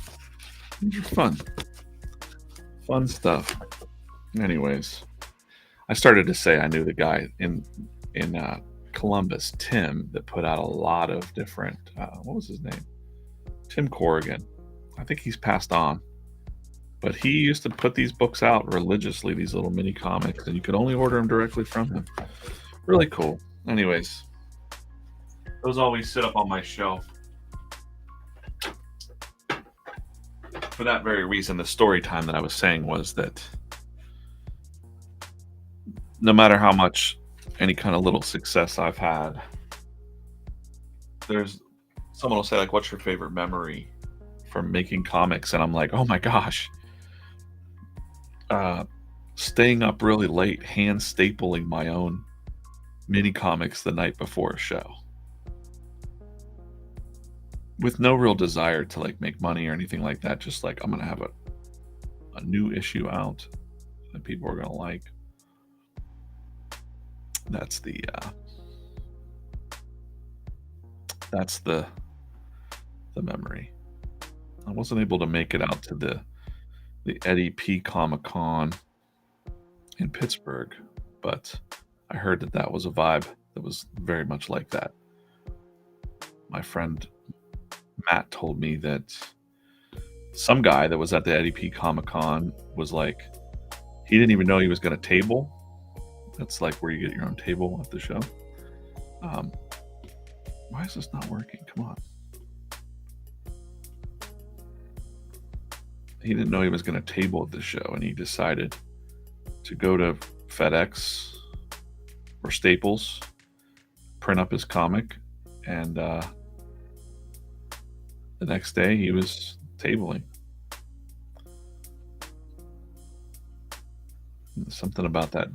These are fun. Fun stuff. Anyways, I started to say I knew the guy in Columbus, Tim, that put out a lot of different. What was his name? Tim Corrigan. I think he's passed on. But he used to put these books out religiously, these little mini comics, and you could only order them directly from him. Really cool. Anyways, those always sit up on my shelf. For that very reason, the story time that I was saying was that no matter how much any kind of little success I've had, there's someone will say, like, what's your favorite memory from making comics? And I'm like, oh my gosh. Staying up really late, hand stapling my own mini comics the night before a show. With no real desire to like make money or anything like that. Just like, I'm going to have a new issue out that people are going to like. That's the memory. I wasn't able to make it out to the Eddie P Comic Con in Pittsburgh, but I heard that was a vibe that was very much like that. My friend Matt told me that some guy that was at the Eddie P Comic Con was like, he didn't even know he was going to table. That's like where you get your own table at the show. Why is this not working? Come on. He didn't know he was going to table at the show, and he decided to go to FedEx or Staples, print up his comic, and the next day he was tabling. Something about that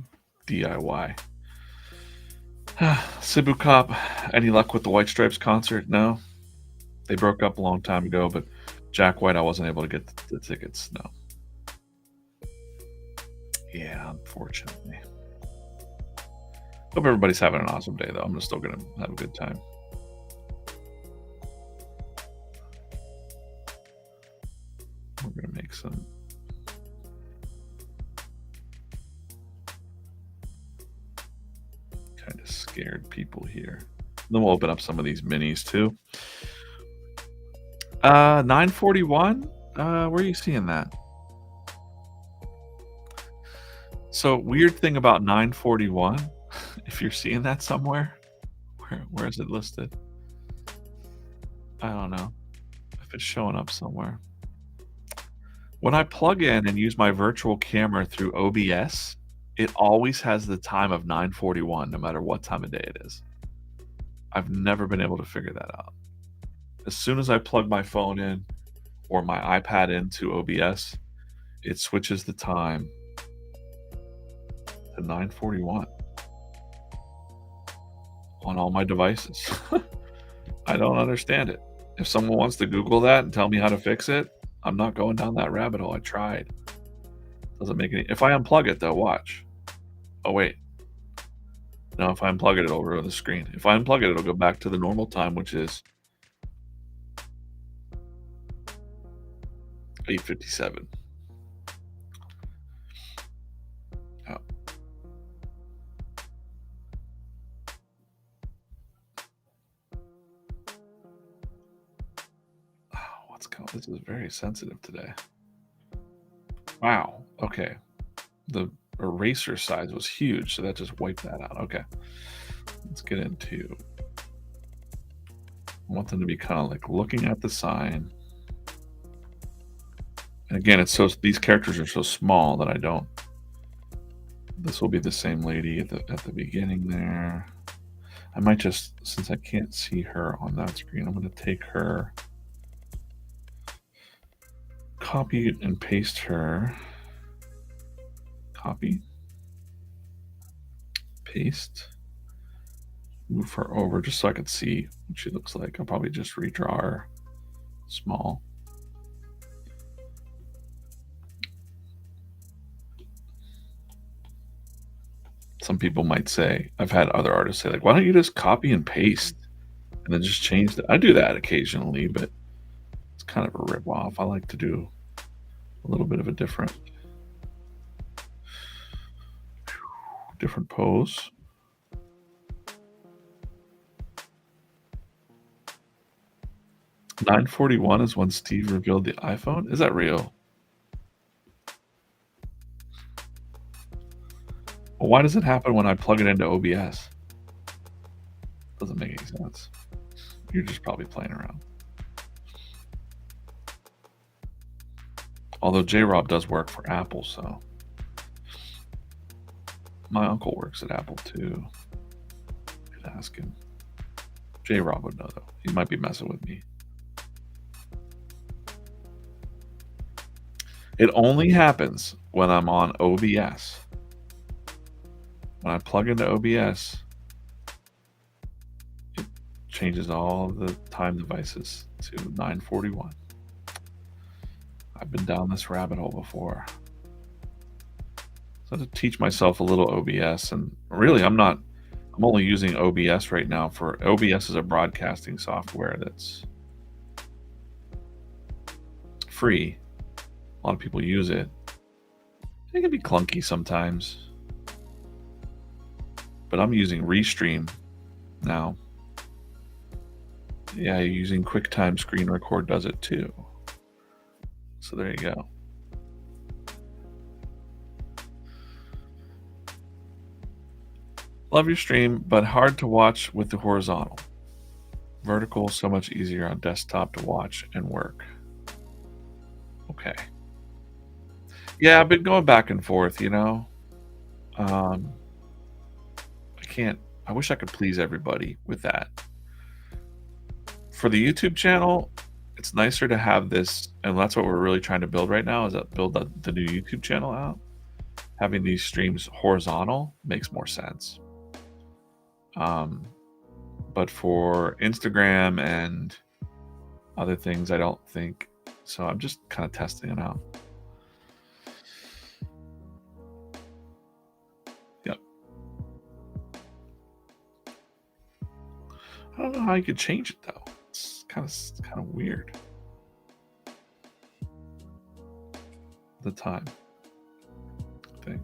DIY. Cebu Cop, any luck with the White Stripes concert? No. They broke up a long time ago, but Jack White, I wasn't able to get the tickets. No. Yeah, unfortunately. Hope everybody's having an awesome day, though. I'm still going to have a good time. We're going to make some kind of scared people here. Then we'll open up some of these minis, too. 941? Where are you seeing that? So, weird thing about 941, if you're seeing that somewhere, where is it listed? I don't know if it's showing up somewhere. When I plug in and use my virtual camera through OBS, it always has the time of 9:41, no matter what time of day it is. I've never been able to figure that out. As soon as I plug my phone in or my iPad into OBS, it switches the time to 9:41 on all my devices. I don't understand it. If someone wants to Google that and tell me how to fix it, I'm not going down that rabbit hole. I tried. Doesn't make any. If I unplug it, though, watch. Oh wait. No, if I unplug it, it'll ruin the screen. If I unplug it, it'll go back to the normal time, which is 8:57. Oh. What's going on? This is very sensitive today. Wow. Okay. The eraser size was huge, so that just wiped that out. Okay. Let's get into. I want them to be kind of like looking at the sign. And again, it's so these characters are so small that I don't. This will be the same lady at the beginning there. I might just, since I can't see her on that screen, I'm going to take her, copy and paste her. Copy, paste, move her over just so I can see what she looks like. I'll probably just redraw her small. Some people might say, I've had other artists say, like, why don't you just copy and paste and then just change it? I do that occasionally, but it's kind of a rip-off. I like to do a little bit of a different pose. $9.41 is when Steve revealed the iPhone. Is that real? Well, why does it happen when I plug it into OBS? Doesn't make any sense. You're just probably playing around. Although J-Rob does work for Apple, so. My uncle works at Apple too. You could ask him. J-Rob would know though. He might be messing with me. It only happens when I'm on OBS. When I plug into OBS, it changes all the time devices to 9:41. I've been down this rabbit hole before. So to teach myself a little OBS, and really I'm only using OBS right now for OBS is a broadcasting software that's free. A lot of people use it. It can be clunky sometimes. But I'm using Restream now. Yeah, using QuickTime Screen Record does it too. So there you go. Love your stream, but hard to watch with the horizontal. Vertical, so much easier on desktop to watch and work. Okay. Yeah, I've been going back and forth, you know. I wish I could please everybody with that. For the YouTube channel, it's nicer to have this, and that's what we're really trying to build right now, is that build the new YouTube channel out. Having these streams horizontal makes more sense. But for Instagram and other things, I don't think so. I'm just kind of testing it out. Yep. I don't know how you could change it though. It's kind of weird. The time thing.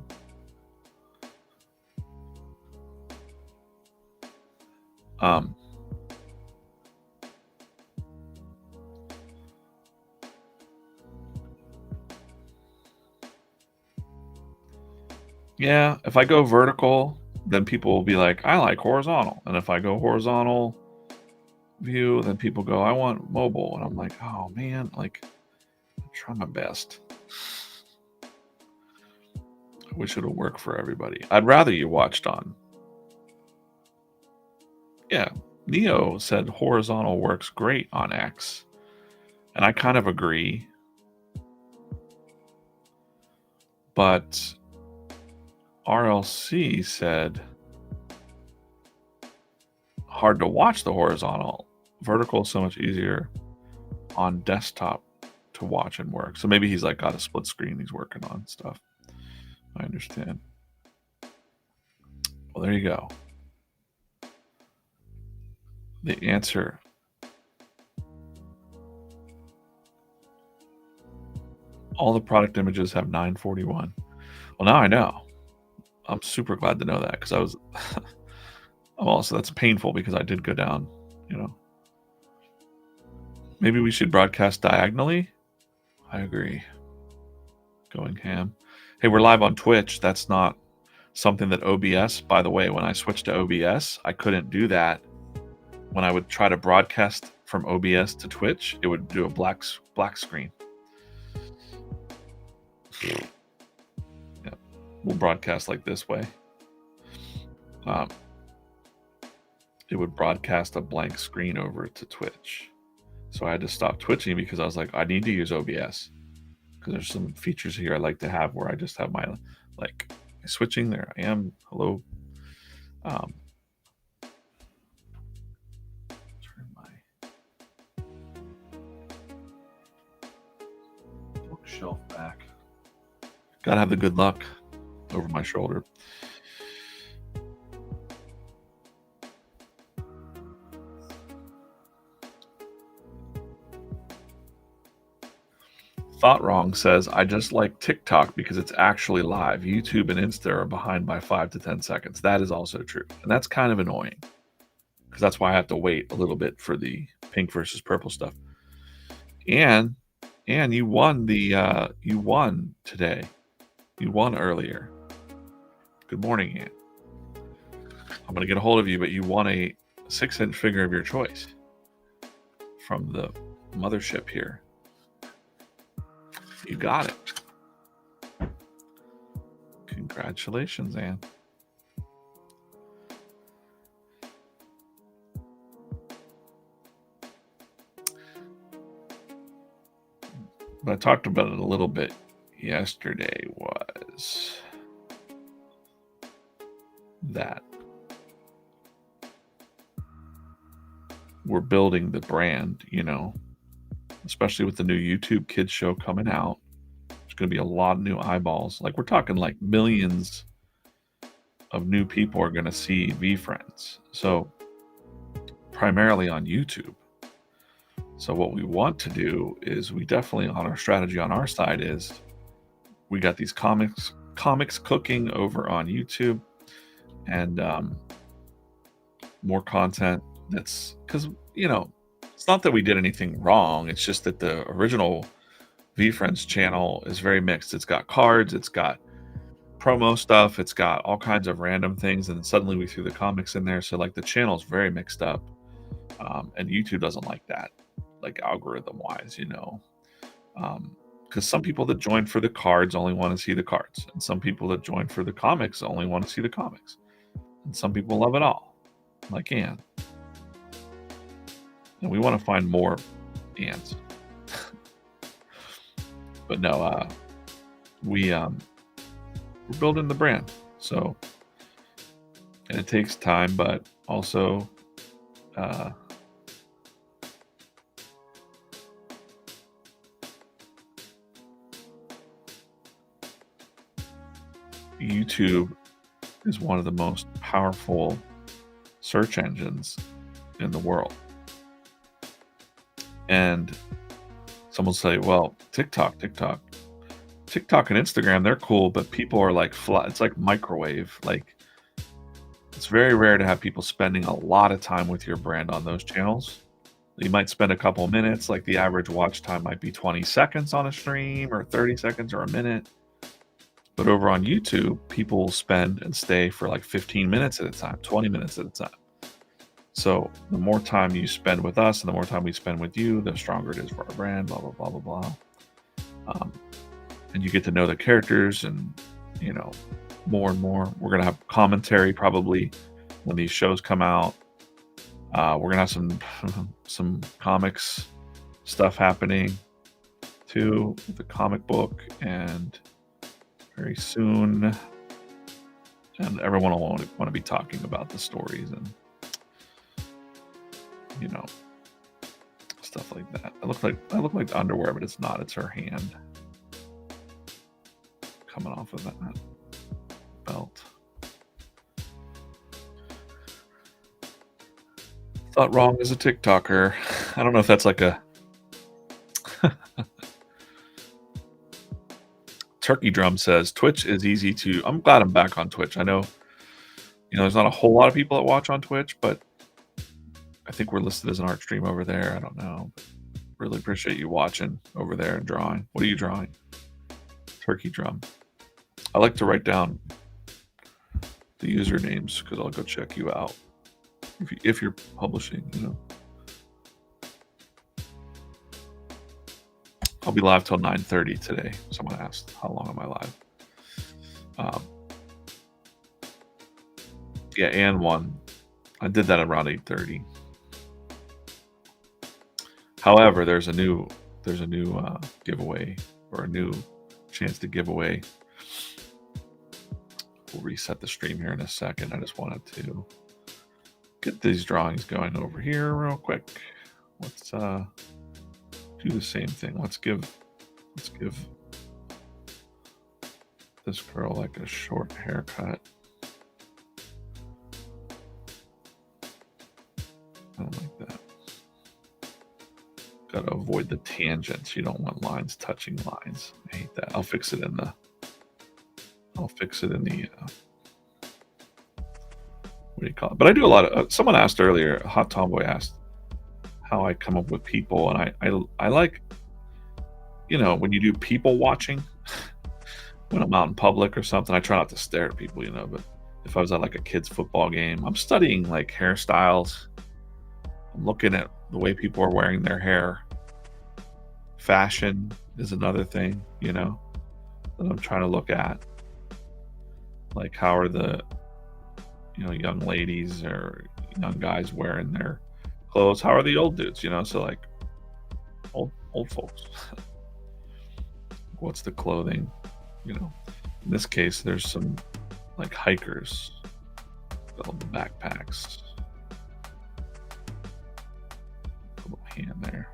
Yeah, if I go vertical, then people will be like, I like horizontal. And if I go horizontal view, then people go, I want mobile. And I'm like, oh man, like, I try my best. I wish it'll work for everybody. I'd rather you watched on. Yeah, Neo said horizontal works great on X. And I kind of agree. But RLC said hard to watch the horizontal. Vertical is so much easier on desktop to watch and work. So maybe he's like got a split screen he's working on stuff. I understand. Well, there you go. The answer. All the product images have 941. Well, now I know. I'm super glad to know that because I was. Also, that's painful because I did go down, you know. Maybe we should broadcast diagonally. I agree. Going ham. Hey, we're live on Twitch. That's not something that OBS, by the way, when I switched to OBS, I couldn't do that. When I would try to broadcast from OBS to Twitch, it would do a black screen. Yeah, we'll broadcast like this way. It would broadcast a blank screen over to Twitch. So I had to stop twitching because I was like, I need to use OBS because there's some features here I like to have where I just have my like switching. There I am. Hello. Turn my bookshelf back. Gotta have the good luck over my shoulder. Thought Wrong says, I just like TikTok because it's actually live. YouTube and Insta are behind by 5 to 10 seconds. That is also true. And that's kind of annoying because that's why I have to wait a little bit for the pink versus purple stuff. And you won you won today. You won earlier. Good morning, Ann. I'm going to get a hold of you, but you won a 6-inch figure of your choice from the mothership here. You got it. Congratulations, Ann. What I talked about it a little bit yesterday was that we're building the brand, you know, especially with the new YouTube Kids show coming out. There's going to be a lot of new eyeballs. Like we're talking like millions of new people are going to see VeeFriends. So primarily on YouTube. So what we want to do is we definitely on our strategy on our side is we got these comics cooking over on YouTube and more content. That's because, you know, it's not that we did anything wrong. It's just that the original VeeFriends channel is very mixed. It's got cards, it's got promo stuff, it's got all kinds of random things, and then suddenly we threw the comics in there. So like the channel is very mixed up, and YouTube doesn't like that, like algorithm wise, you know, because some people that join for the cards only want to see the cards, and some people that join for the comics only want to see the comics, and some people love it all, like Ann. And we want to find more ants. But no, we're building the brand. So, and it takes time, but also YouTube is one of the most powerful search engines in the world. And someone will say, well, TikTok and Instagram, they're cool, but people are like it's like microwave. Like it's very rare to have people spending a lot of time with your brand on those channels. You might spend a couple minutes, like the average watch time might be 20 seconds on a stream or 30 seconds or a minute. But over on YouTube, people will spend and stay for like 15 minutes at a time, 20 minutes at a time. So the more time you spend with us and the more time we spend with you, the stronger it is for our brand, blah, blah, blah, blah, blah. And you get to know the characters and, you know, more and more. We're going to have commentary probably when these shows come out. We're going to have some comics stuff happening too, with the comic book and very soon. And everyone will want to be talking about the stories and, you know, stuff like that. I look like underwear, but it's not. It's her hand coming off of that belt. Thought wrong as a TikToker. I don't know if that's like a Turkey Drum says Twitch is easy to. I'm glad I'm back on Twitch. I know, there's not a whole lot of people that watch on Twitch, but I think we're listed as an art stream over there. I don't know. Really appreciate you watching over there and drawing. What are you drawing? Turkey Drum. I like to write down the usernames because I'll go check you out if you're publishing, I'll be live till 9:30 today. Someone asked, how long am I live? Yeah, and one. I did that around 8:30. However, there's a new giveaway, or a new chance to give away. We'll reset the stream here in a second. I just wanted to get these drawings going over here real quick. Let's do the same thing. Let's give this girl like a short haircut. I don't like that. Gotta avoid the tangents. You don't want lines touching lines. I hate that. I'll fix it in the what do you call it? But I do a lot of, someone asked earlier, Hot Tomboy asked how I come up with people, and I like, when you do people watching, when I'm out in public or something, I try not to stare at people, but if I was at like a kid's football game, I'm studying like hairstyles. I'm looking at the way people are wearing their hair. Fashion is another thing, that I'm trying to look at. Like, how are the, young ladies or young guys wearing their clothes? How are the old dudes, So like old folks. What's the clothing? In this case, there's some like hikers, the backpacks. A little hand there.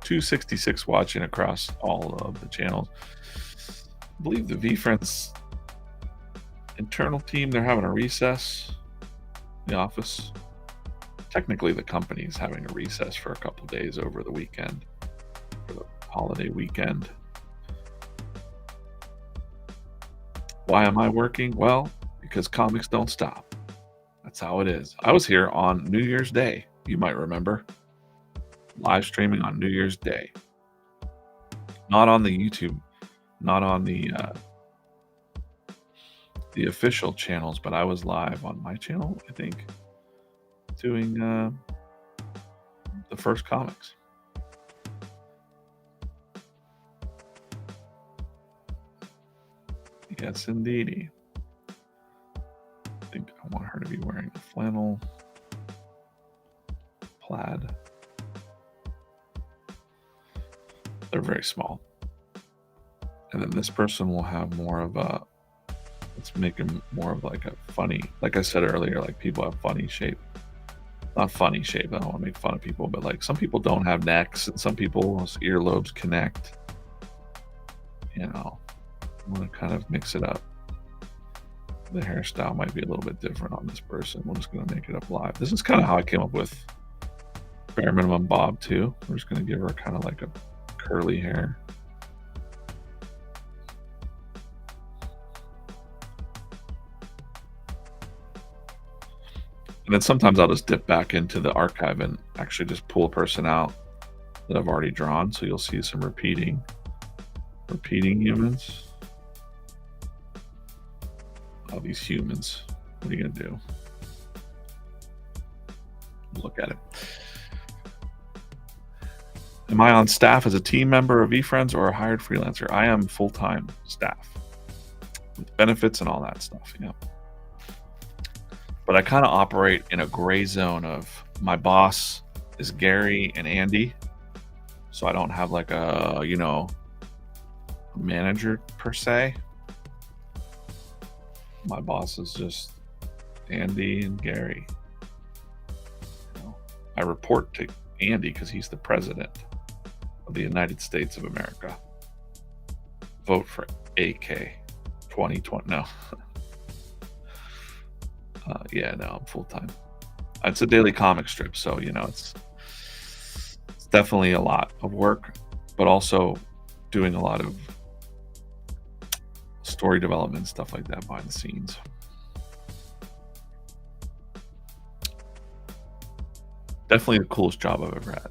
$266 watching across all of the channels. I believe the VeeFriends internal team, they're having a recess in the office. Technically, the company is having a recess for a couple days over the weekend, for the holiday weekend. Why am I working? Well, because comics don't stop. That's how it is. I was here on New Year's Day, you might remember. Live streaming on New Year's Day. Not on the YouTube, not on the official channels, but I was live on my channel, I think, doing the first comics. Yes, indeedy. I think I want her to be wearing a flannel plaid. They're very small. And then this person will have more of a, let's make them more of like a funny, like I said earlier, like people have funny shape. Not funny shape, I don't want to make fun of people, but like some people don't have necks and some people's earlobes connect. I'm going to kind of mix it up. The hairstyle might be a little bit different on this person. We're just going to make it up live. This is kind of how I came up with Bare Minimum Bob too. We're just going to give her kind of like a curly hair. And then sometimes I'll just dip back into the archive and actually just pull a person out that I've already drawn. So you'll see some repeating humans. Oh, these humans. What are you going to do? Look at it. Am I on staff as a team member of VeeFriends or a hired freelancer? I am full-time staff with benefits and all that stuff. Yeah. But I kind of operate in a gray zone of my boss is Gary and Andy. So I don't have like a, manager per se. My boss is just Andy and Gary. I report to Andy because he's the president of the United States of America. Vote for AK 2020. No. No, I'm full-time. It's a daily comic strip, so it's definitely a lot of work, but also doing a lot of story development, stuff like that behind the scenes. Definitely the coolest job I've ever had.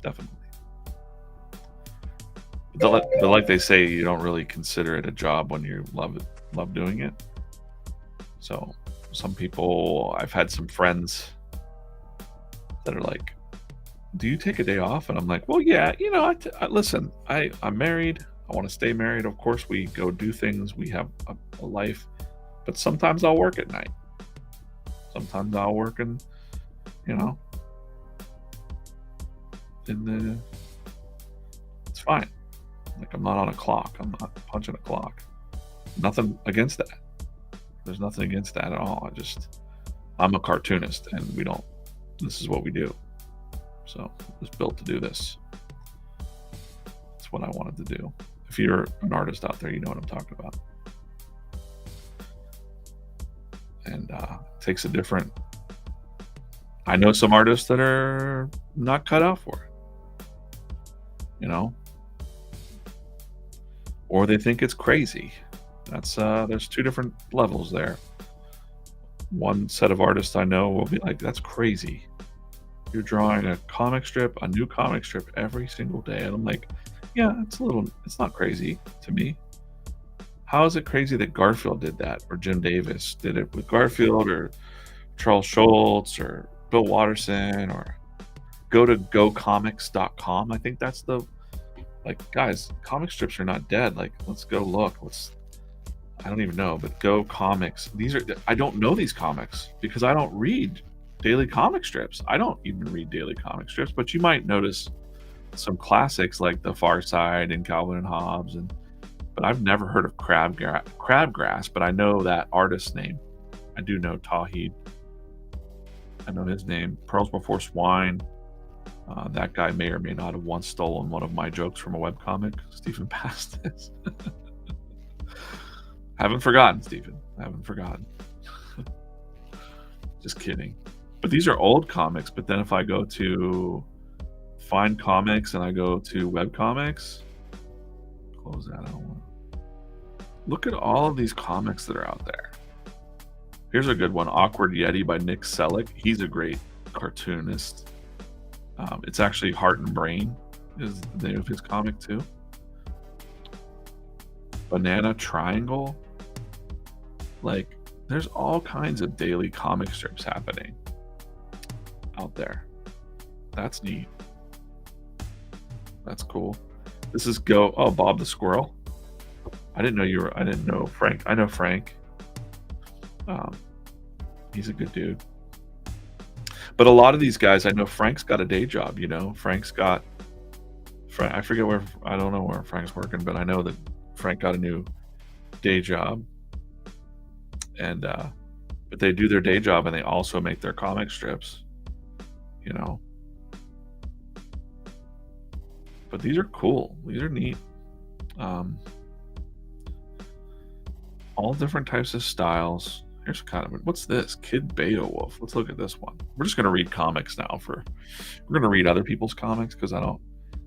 Definitely. But like they say, you don't really consider it a job when you love doing it. So some people, I've had some friends that are like, do you take a day off? And I'm like, well, yeah, listen, I'm married. I want to stay married. Of course, we go do things. We have a life. But sometimes I'll work at night. Sometimes I'll work it's fine. Like, I'm not on a clock. I'm not punching a clock. Nothing against that. There's nothing against that at all. I'm a cartoonist, and this is what we do. So I was built to do this. That's what I wanted to do. If you're an artist out there, you know what I'm talking about. And it takes a different... I know some artists that are not cut out for it. Or they think it's crazy. There's two different levels there. One set of artists I know will be like, that's crazy. You're drawing a new comic strip every single day. And I'm like, yeah, it's not crazy to me. How is it crazy that Garfield did that, or Jim Davis did it with Garfield, or Charles Schultz, or Bill Watterson, or go to gocomics.com. I think that's guys, comic strips are not dead. Like, let's go look. I don't even know, but Go Comics. I don't know these comics because I don't read daily comic strips. I don't even read daily comic strips, but you might notice some classics like The Far Side and Calvin and Hobbes, but I've never heard of Crabgrass, but I know that artist's name. I do know Tawheed. I know his name. Pearls Before Swine. That guy may or may not have once stolen one of my jokes from a webcomic. Stephen Pastis. Haven't forgotten, Stephen. Haven't forgotten. Just kidding. But these are old comics. But then if I go to Find Comics and I go to webcomics, close that. I don't want to. Look at all of these comics that are out there. Here's a good one. Awkward Yeti by Nick Selick. He's a great cartoonist. It's actually Heart and Brain is the name of his comic too. Banana Triangle. Like, there's all kinds of daily comic strips happening out there. That's neat. That's cool. This is Bob the Squirrel. I didn't know Frank. I know Frank. He's a good dude. But a lot of these guys, I know Frank's got a day job, I forget I don't know where Frank's working, but I know that Frank got a new day job. And, but they do their day job and they also make their comic strips, But these are cool. These are neat. All different types of styles. Here's what's this? Kid Beowulf. Let's look at this one. We're just going to read comics now. We're going to read other people's comics because I don't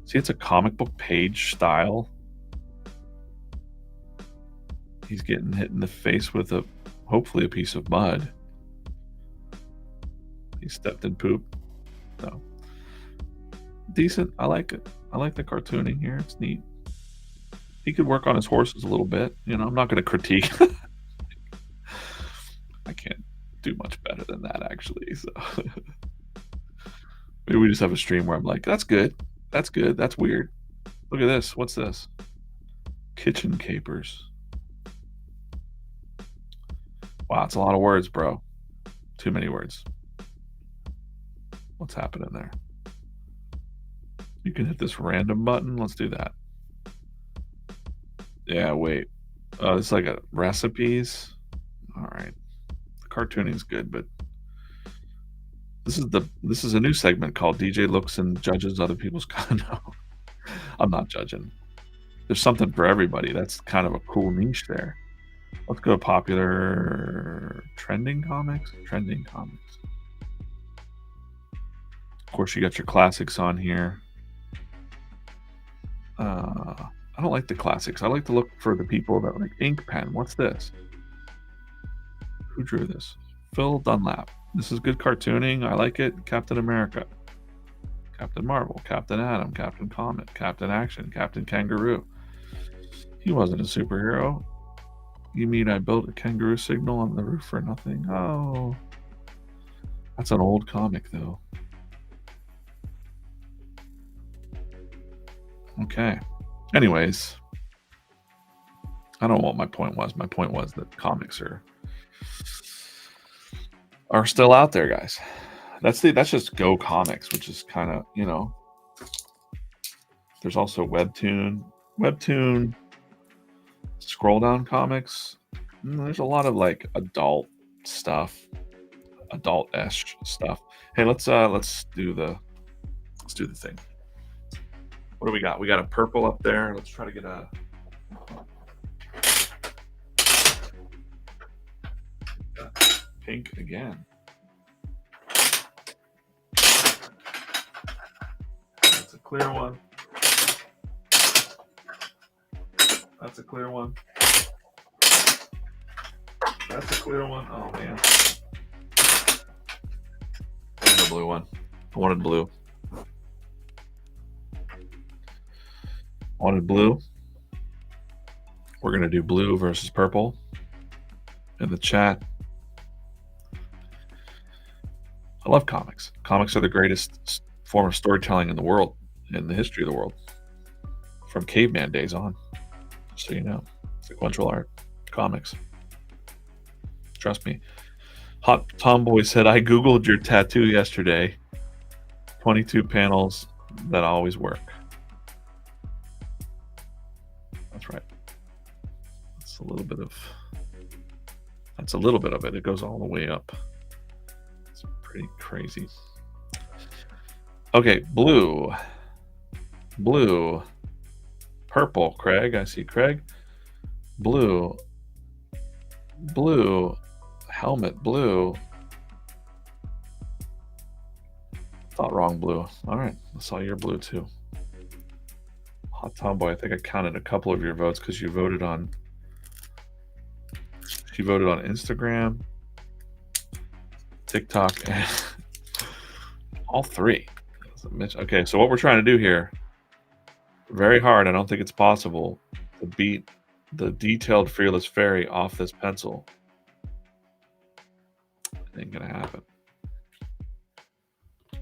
see it's a comic book page style. He's getting hit in the face with hopefully a piece of mud. He stepped in poop. So decent. I like it. I like the cartooning here. It's neat. He could work on his horses a little bit. I'm not going to critique. I can't do much better than that, actually. So maybe we just have a stream where I'm like, that's good. That's good. That's weird. Look at this. What's this? Kitchen capers. Wow, it's a lot of words, bro. Too many words. What's happening there? You can hit this random button. Let's do that. Yeah, wait. It's like a recipes. All right. The cartooning's good, but this is a new segment called DJ looks and judges other people's content. I'm not judging. There's something for everybody. That's kind of a cool niche there. Let's go popular trending comics. Trending comics. Of course, you got your classics on here. I don't like the classics. I like to look for the people that like Ink Pen. What's this? Who drew this? Phil Dunlap. This is good cartooning. I like it. Captain America, Captain Marvel, Captain Atom, Captain Comet, Captain Action, Captain Kangaroo. He wasn't a superhero. You mean I built a kangaroo signal on the roof for nothing? Oh, that's an old comic though. Okay. Anyways, I don't know what my point was. My point was that comics are still out there, guys. That's just Go Comics, which is kind of, you know. There's also Webtoon, Scroll Down Comics. There's a lot of like adult stuff, adult-ish stuff. Hey, let's do the thing. What do we got? We got a purple up there. Let's try to get a pink again. That's a clear one. That's a clear one. That's a clear one. Oh man. And the blue one. I wanted blue. Wanted blue. We're going to do blue versus purple in the chat. I love comics. Comics are the greatest form of storytelling in the world, in the history of the world, from caveman days on. So you know, sequential art, comics. Trust me. Hot Tomboy said, I Googled your tattoo yesterday. 22 panels that always work. That's right. That's a little bit of it. It goes all the way up. It's pretty crazy. Okay, blue. Purple, Craig. I see Craig. Blue. Helmet, blue. Thought wrong, blue. All right, I saw your blue too. Hot Tomboy, I think I counted a couple of your votes because you voted on. She voted on Instagram, TikTok, and all three. Okay, so what we're trying to do here, very hard. I don't think it's possible to beat the detailed Fearless Fairy off this pencil. Ain't gonna happen.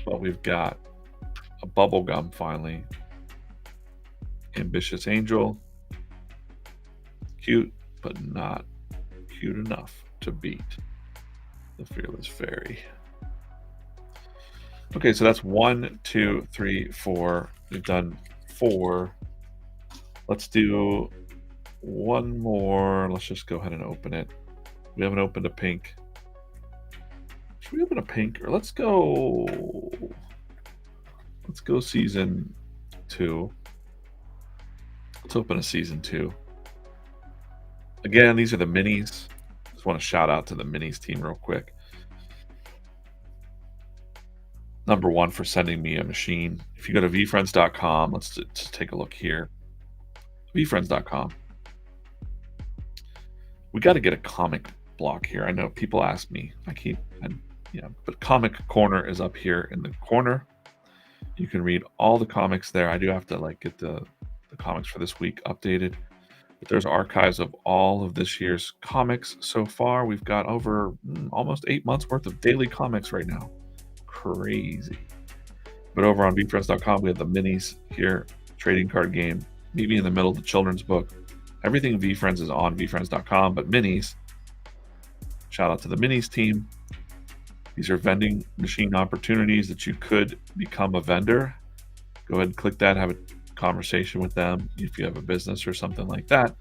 But we've got a bubblegum finally. Ambitious Angel. Cute, but not cute enough to beat the Fearless Fairy. Okay, so that's 1, 2, 3, 4. We've done 4. Let's do one more. Let's just go ahead and open it. We haven't opened a pink. Should we open a pink? Or let's go season 2. Let's open a season 2. Again, these are the minis. Just want to shout out to the minis team real quick. Number 1 for sending me a machine. If you go to VeeFriends.com, let's just take a look here. VeeFriends.com. We got to get a comic block here. I know people ask me. But Comic Corner is up here in the corner. You can read all the comics there. I do have to get the comics for this week updated. But there's archives of all of this year's comics so far. We've got over almost 8 months worth of daily comics right now. Crazy. But over on VeeFriends.com, we have the minis here, trading card game, maybe in the middle of the children's book. Everything VeeFriends is on VeeFriends.com, but minis, shout out to the minis team. These are vending machine opportunities that you could become a vendor. Go ahead and click that, have a conversation with them if you have a business or something like that.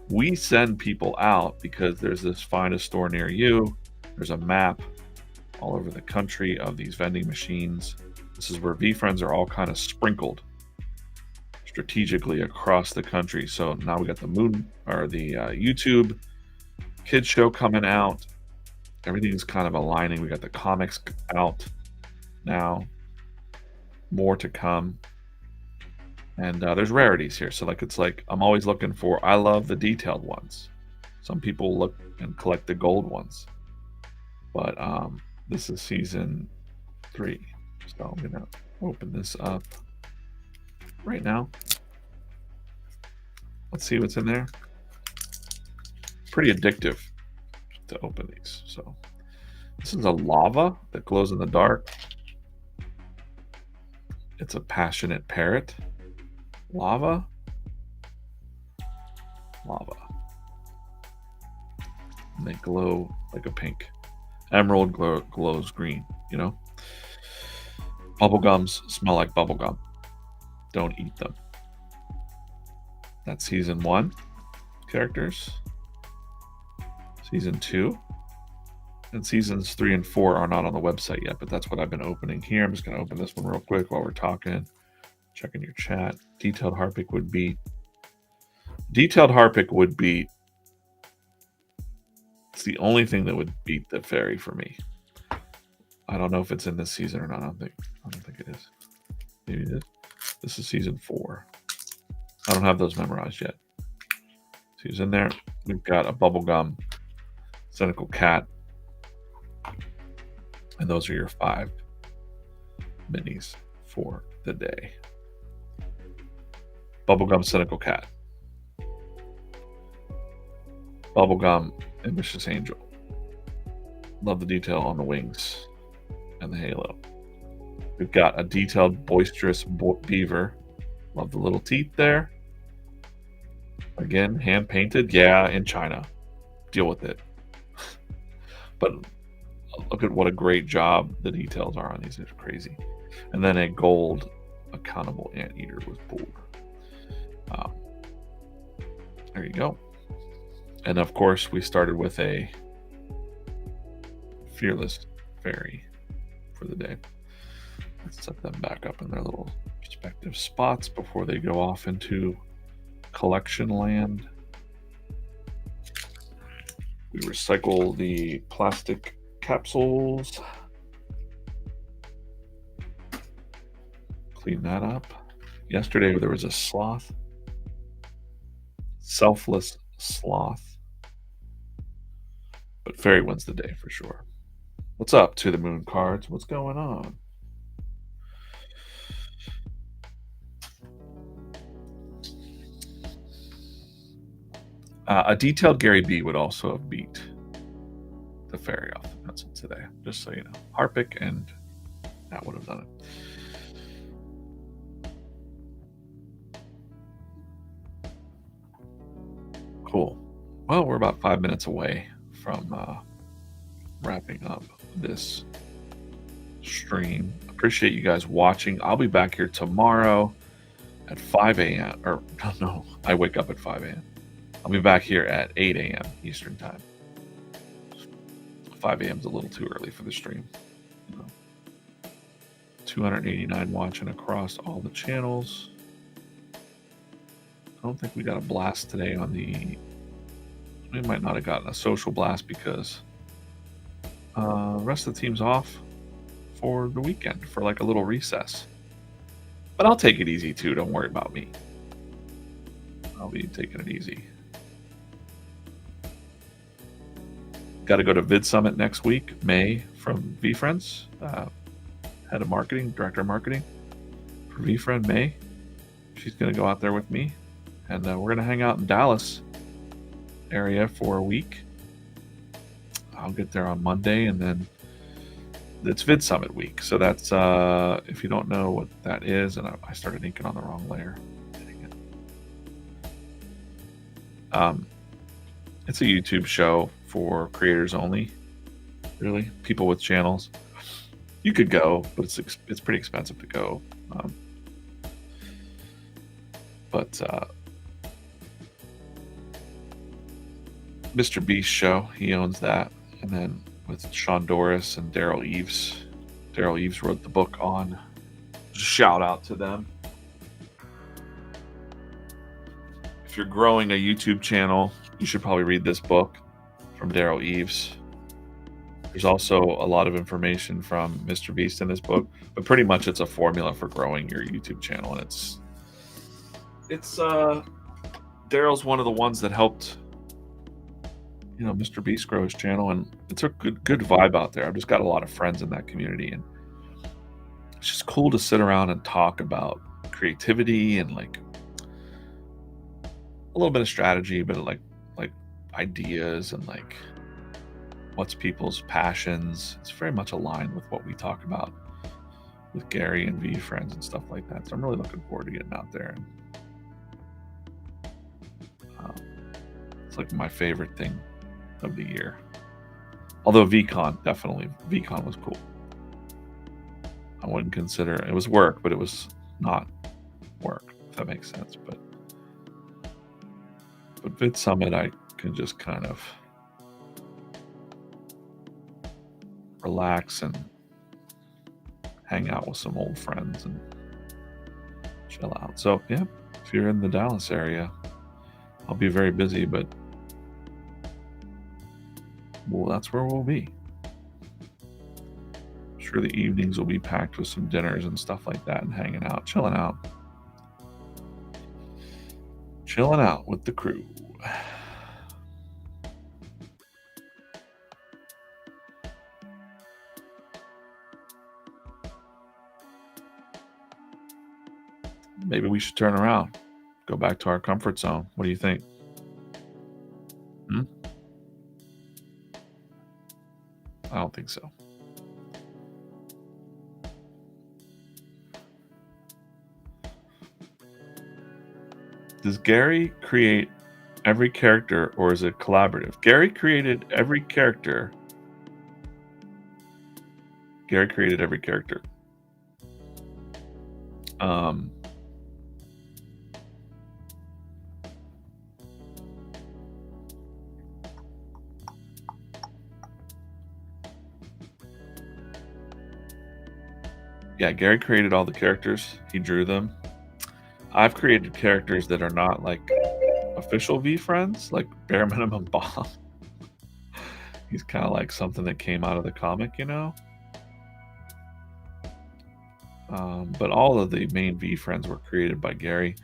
We send people out because there's this finest store near you. There's a map all over the country of these vending machines. This is where VeeFriends are all kind of sprinkled strategically across the country. So now we got the YouTube kids show coming out. Everything's kind of aligning. We got the comics out now, more to come. And there's rarities here. So it's like I'm always looking for, I love the detailed ones. Some people look and collect the gold ones. But this is season 3. So I'm going to open this up right now. Let's see what's in there. Pretty addictive to open these. So this is a lava that glows in the dark. It's a passionate parrot. Lava. And they glow like a pink. Emerald glows green, you know? Bubblegums smell like bubblegum. Don't eat them. That's season 1 characters. Season 2. And seasons 3 and 4 are not on the website yet, but that's what I've been opening here. I'm just going to open this one real quick while we're talking. Checking your chat. Detailed Harpic would beat. It's the only thing that would beat the fairy for me. I don't know if it's in this season or not. I don't think it is. Maybe it is. This is season 4. I don't have those memorized yet. So he's in there. We've got a bubblegum, cynical cat, and those are your 5 minis for the day. Bubblegum, cynical cat. Bubblegum, ambitious angel. Love the detail on the wings and the halo. We've got a detailed boisterous beaver. Love the little teeth there. Again, hand painted. Yeah, in China. Deal with it. But look at what a great job the details are on these. It's crazy. And then a gold accountable anteater was pulled. There you go. And of course, we started with a fearless fairy for the day. Let's set them back up in their little respective spots before they go off into collection land. We recycle the plastic capsules. Clean that up. Yesterday there was a sloth. Selfless sloth. But fairy wins the day for sure. What's up to the moon cards? What's going on? A detailed Gary B would also have beat the fairy off the pencil today, just so you know. Harpic and that would have done it. Cool. Well, we're about 5 minutes away from wrapping up this stream. Appreciate you guys watching. I'll be back here tomorrow at 5 a.m. Or no, I wake up at 5 a.m. I'll be back here at 8 a.m. Eastern time. 5 a.m. is a little too early for the stream. 289 watching across all the channels. I don't think we got a blast today on the... We might not have gotten a social blast because the rest of the team's off for the weekend for like a little recess. But I'll take it easy too. Don't worry about me. I'll be taking it easy. Got to go to Vid Summit next week. May from VeeFriends, head of marketing, director of marketing for VeeFriend. May, she's going to go out there with me, and we're going to hang out in Dallas area for a week. I'll get there on Monday, and then it's Vid Summit week. So that's if you don't know what that is, and I started inking on the wrong layer. It's a YouTube show for creators only. really. People with channels. You could go, but it's pretty expensive to go. But Mr. Beast show, he owns that, and then with Sean Doris and Daryl Eves. Daryl Eves wrote the book on. Shout out to them. If you're growing a YouTube channel, you should probably read this book from Daryl Eves. There's also a lot of information from Mr. Beast in this book, but pretty much it's a formula for growing your YouTube channel, and it's Daryl's one of the ones that helped, you know, Mr. Beast grow his channel, and it's a good vibe out there. I've just got a lot of friends in that community, and it's just cool to sit around and talk about creativity and like a little bit of strategy, but like ideas and like what's people's passions. It's very much aligned with what we talk about with Gary and VeeFriends and stuff like that. So I'm really looking forward to getting out there. And it's like my favorite thing of the year. Although VCon was cool. I wouldn't consider it was work, but it was not work, if that makes sense. But Vid Summit, I can just kind of relax and hang out with some old friends and chill out. So yeah, if you're in the Dallas area, I'll be very busy, but well, that's where we'll be. I'm sure the evenings will be packed with some dinners and stuff like that, and hanging out, chilling out with the crew. Maybe we should turn around, go back to our comfort zone. What do you think? I don't think so. Does Gary create every character, or is it collaborative? Gary created every character. Yeah, Gary created all the characters. He drew them. I've created characters that are not like official VeeFriends, like Bare Minimum Bob. He's kind of like something that came out of the comic, you know? But all of the main VeeFriends were created by Gary.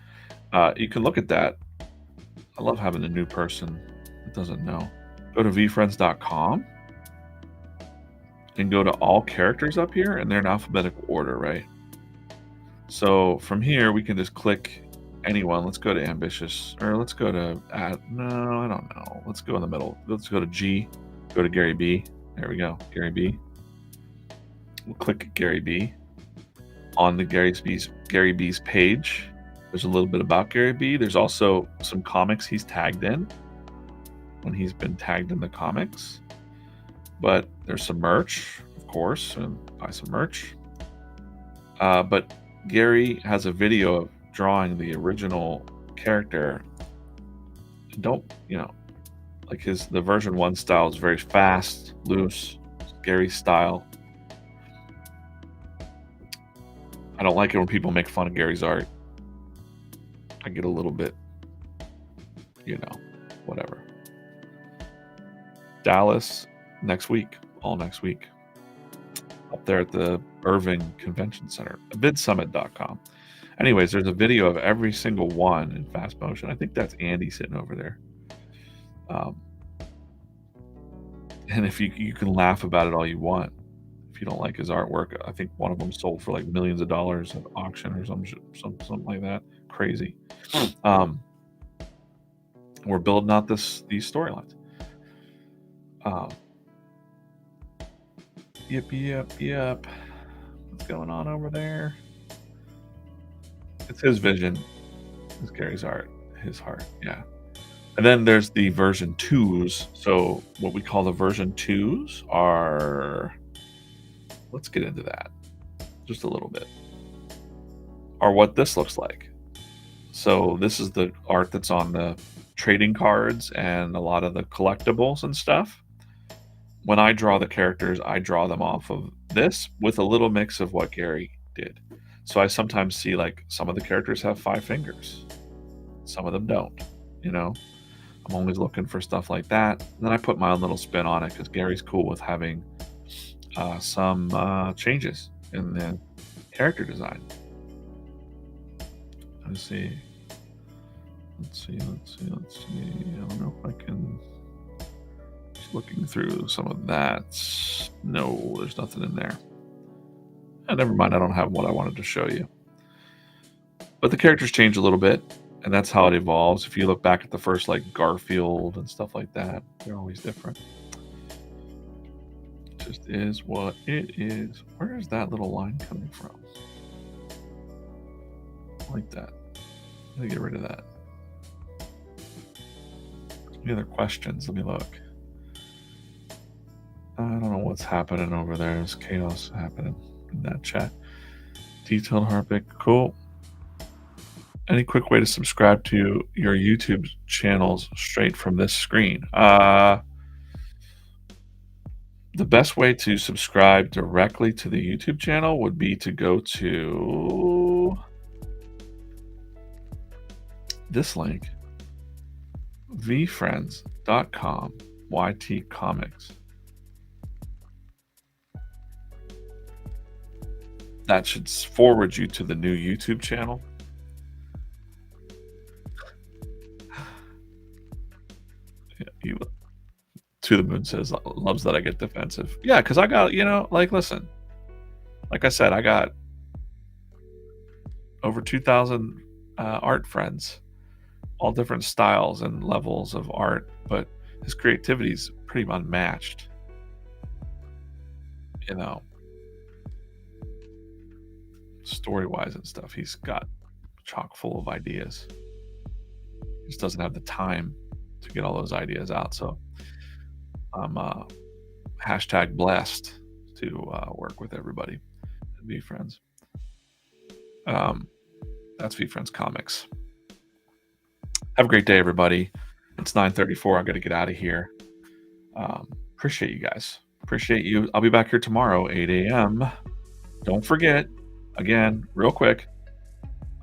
You can look at that. I love having a new person that doesn't know. Go to VeeFriends.com and go to all characters up here, and they're in alphabetical order, right? So from here, we can just click anyone. Let's go to ambitious, or let's go to, no, I don't know. Let's go in the middle. Let's go to G, go to Gary B. There we go, Gary B. We'll click Gary B. On the Gary B's page. There's a little bit about Gary B. There's also some comics he's tagged in when he's been tagged in the comics. But there's some merch, of course, and buy some merch. But Gary has a video of drawing the original character. Don't, you know, like the version 1 style is very fast, loose, Gary's style. I don't like it when people make fun of Gary's art. I get a little bit, you know, whatever. Dallas next week, all next week. Up there at the Irving Convention Center, vidsummit.com. Anyways, there's a video of every single one in fast motion. I think that's Andy sitting over there. And if you can laugh about it all you want. If you don't like his artwork, I think one of them sold for like millions of dollars at auction or something like that. Crazy. We're building out these storylines. Yep. What's going on over there? It's his vision. It's Gary's art. His heart. Yeah. And then there's the version 2s. So what we call the version 2s are, let's get into that just a little bit, are what this looks like. So this is the art that's on the trading cards and a lot of the collectibles and stuff. When I draw the characters, I draw them off of this with a little mix of what Gary did. So I sometimes see like some of the characters have 5 fingers, some of them don't, you know. I'm always looking for stuff like that. And then I put my own little spin on it because Gary's cool with having some changes in the character design. Let's see. I don't know if I can. Just looking through some of that. No, there's nothing in there. Never mind, I don't have what I wanted to show you. But the characters change a little bit, and that's how it evolves. If you look back at the first, like Garfield and stuff like that, they're always different. It just is what it is. Where is that little line coming from? I like that. I'm gonna get rid of that. Any other questions? Let me look. I don't know what's happening over there. There's chaos happening in that chat. Detailed Harpic, cool. Any quick way to subscribe to your YouTube channels straight from this screen? The best way to subscribe directly to the YouTube channel would be to go to this link, VeeFriends.com, YT Comics. That should forward you to the new YouTube channel. Yeah, To the Moon says, loves that I get defensive. Yeah, because I got, like, listen, like I said, I got over 2,000 art friends, all different styles and levels of art, but his creativity is pretty unmatched. Story-wise and stuff, he's got chock full of ideas. He just doesn't have the time to get all those ideas out. So I'm hashtag blessed to work with everybody at VeeFriends. That's VeeFriends Comics. Have a great day, everybody. It's 9:34. I got to get out of here. Appreciate you guys. Appreciate you. I'll be back here tomorrow, 8 a.m. Don't forget, again, real quick,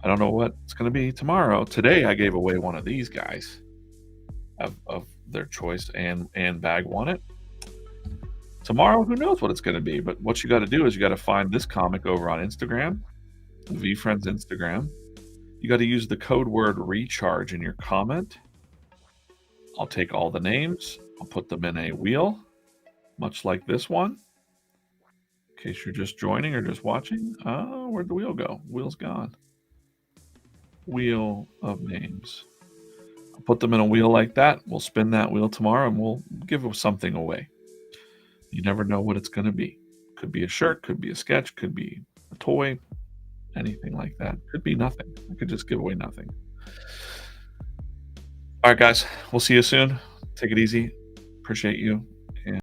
I don't know what it's going to be tomorrow. Today, I gave away one of these guys of their choice, and Bag won it. Tomorrow, who knows what it's going to be? But what you got to do is you got to find this comic over on Instagram, VeeFriends Instagram. You got to use the code word recharge in your comment. I'll take all the names. I'll put them in a wheel, much like this one. In case you're just joining or just watching. Where'd the wheel go? Wheel's gone. Wheel of names. I'll put them in a wheel like that. We'll spin that wheel tomorrow and we'll give something away. You never know what it's going to be. Could be a shirt, could be a sketch, could be a toy, anything like that. Could be nothing. I could just give away nothing. All right, guys. We'll see you soon. Take it easy. Appreciate you.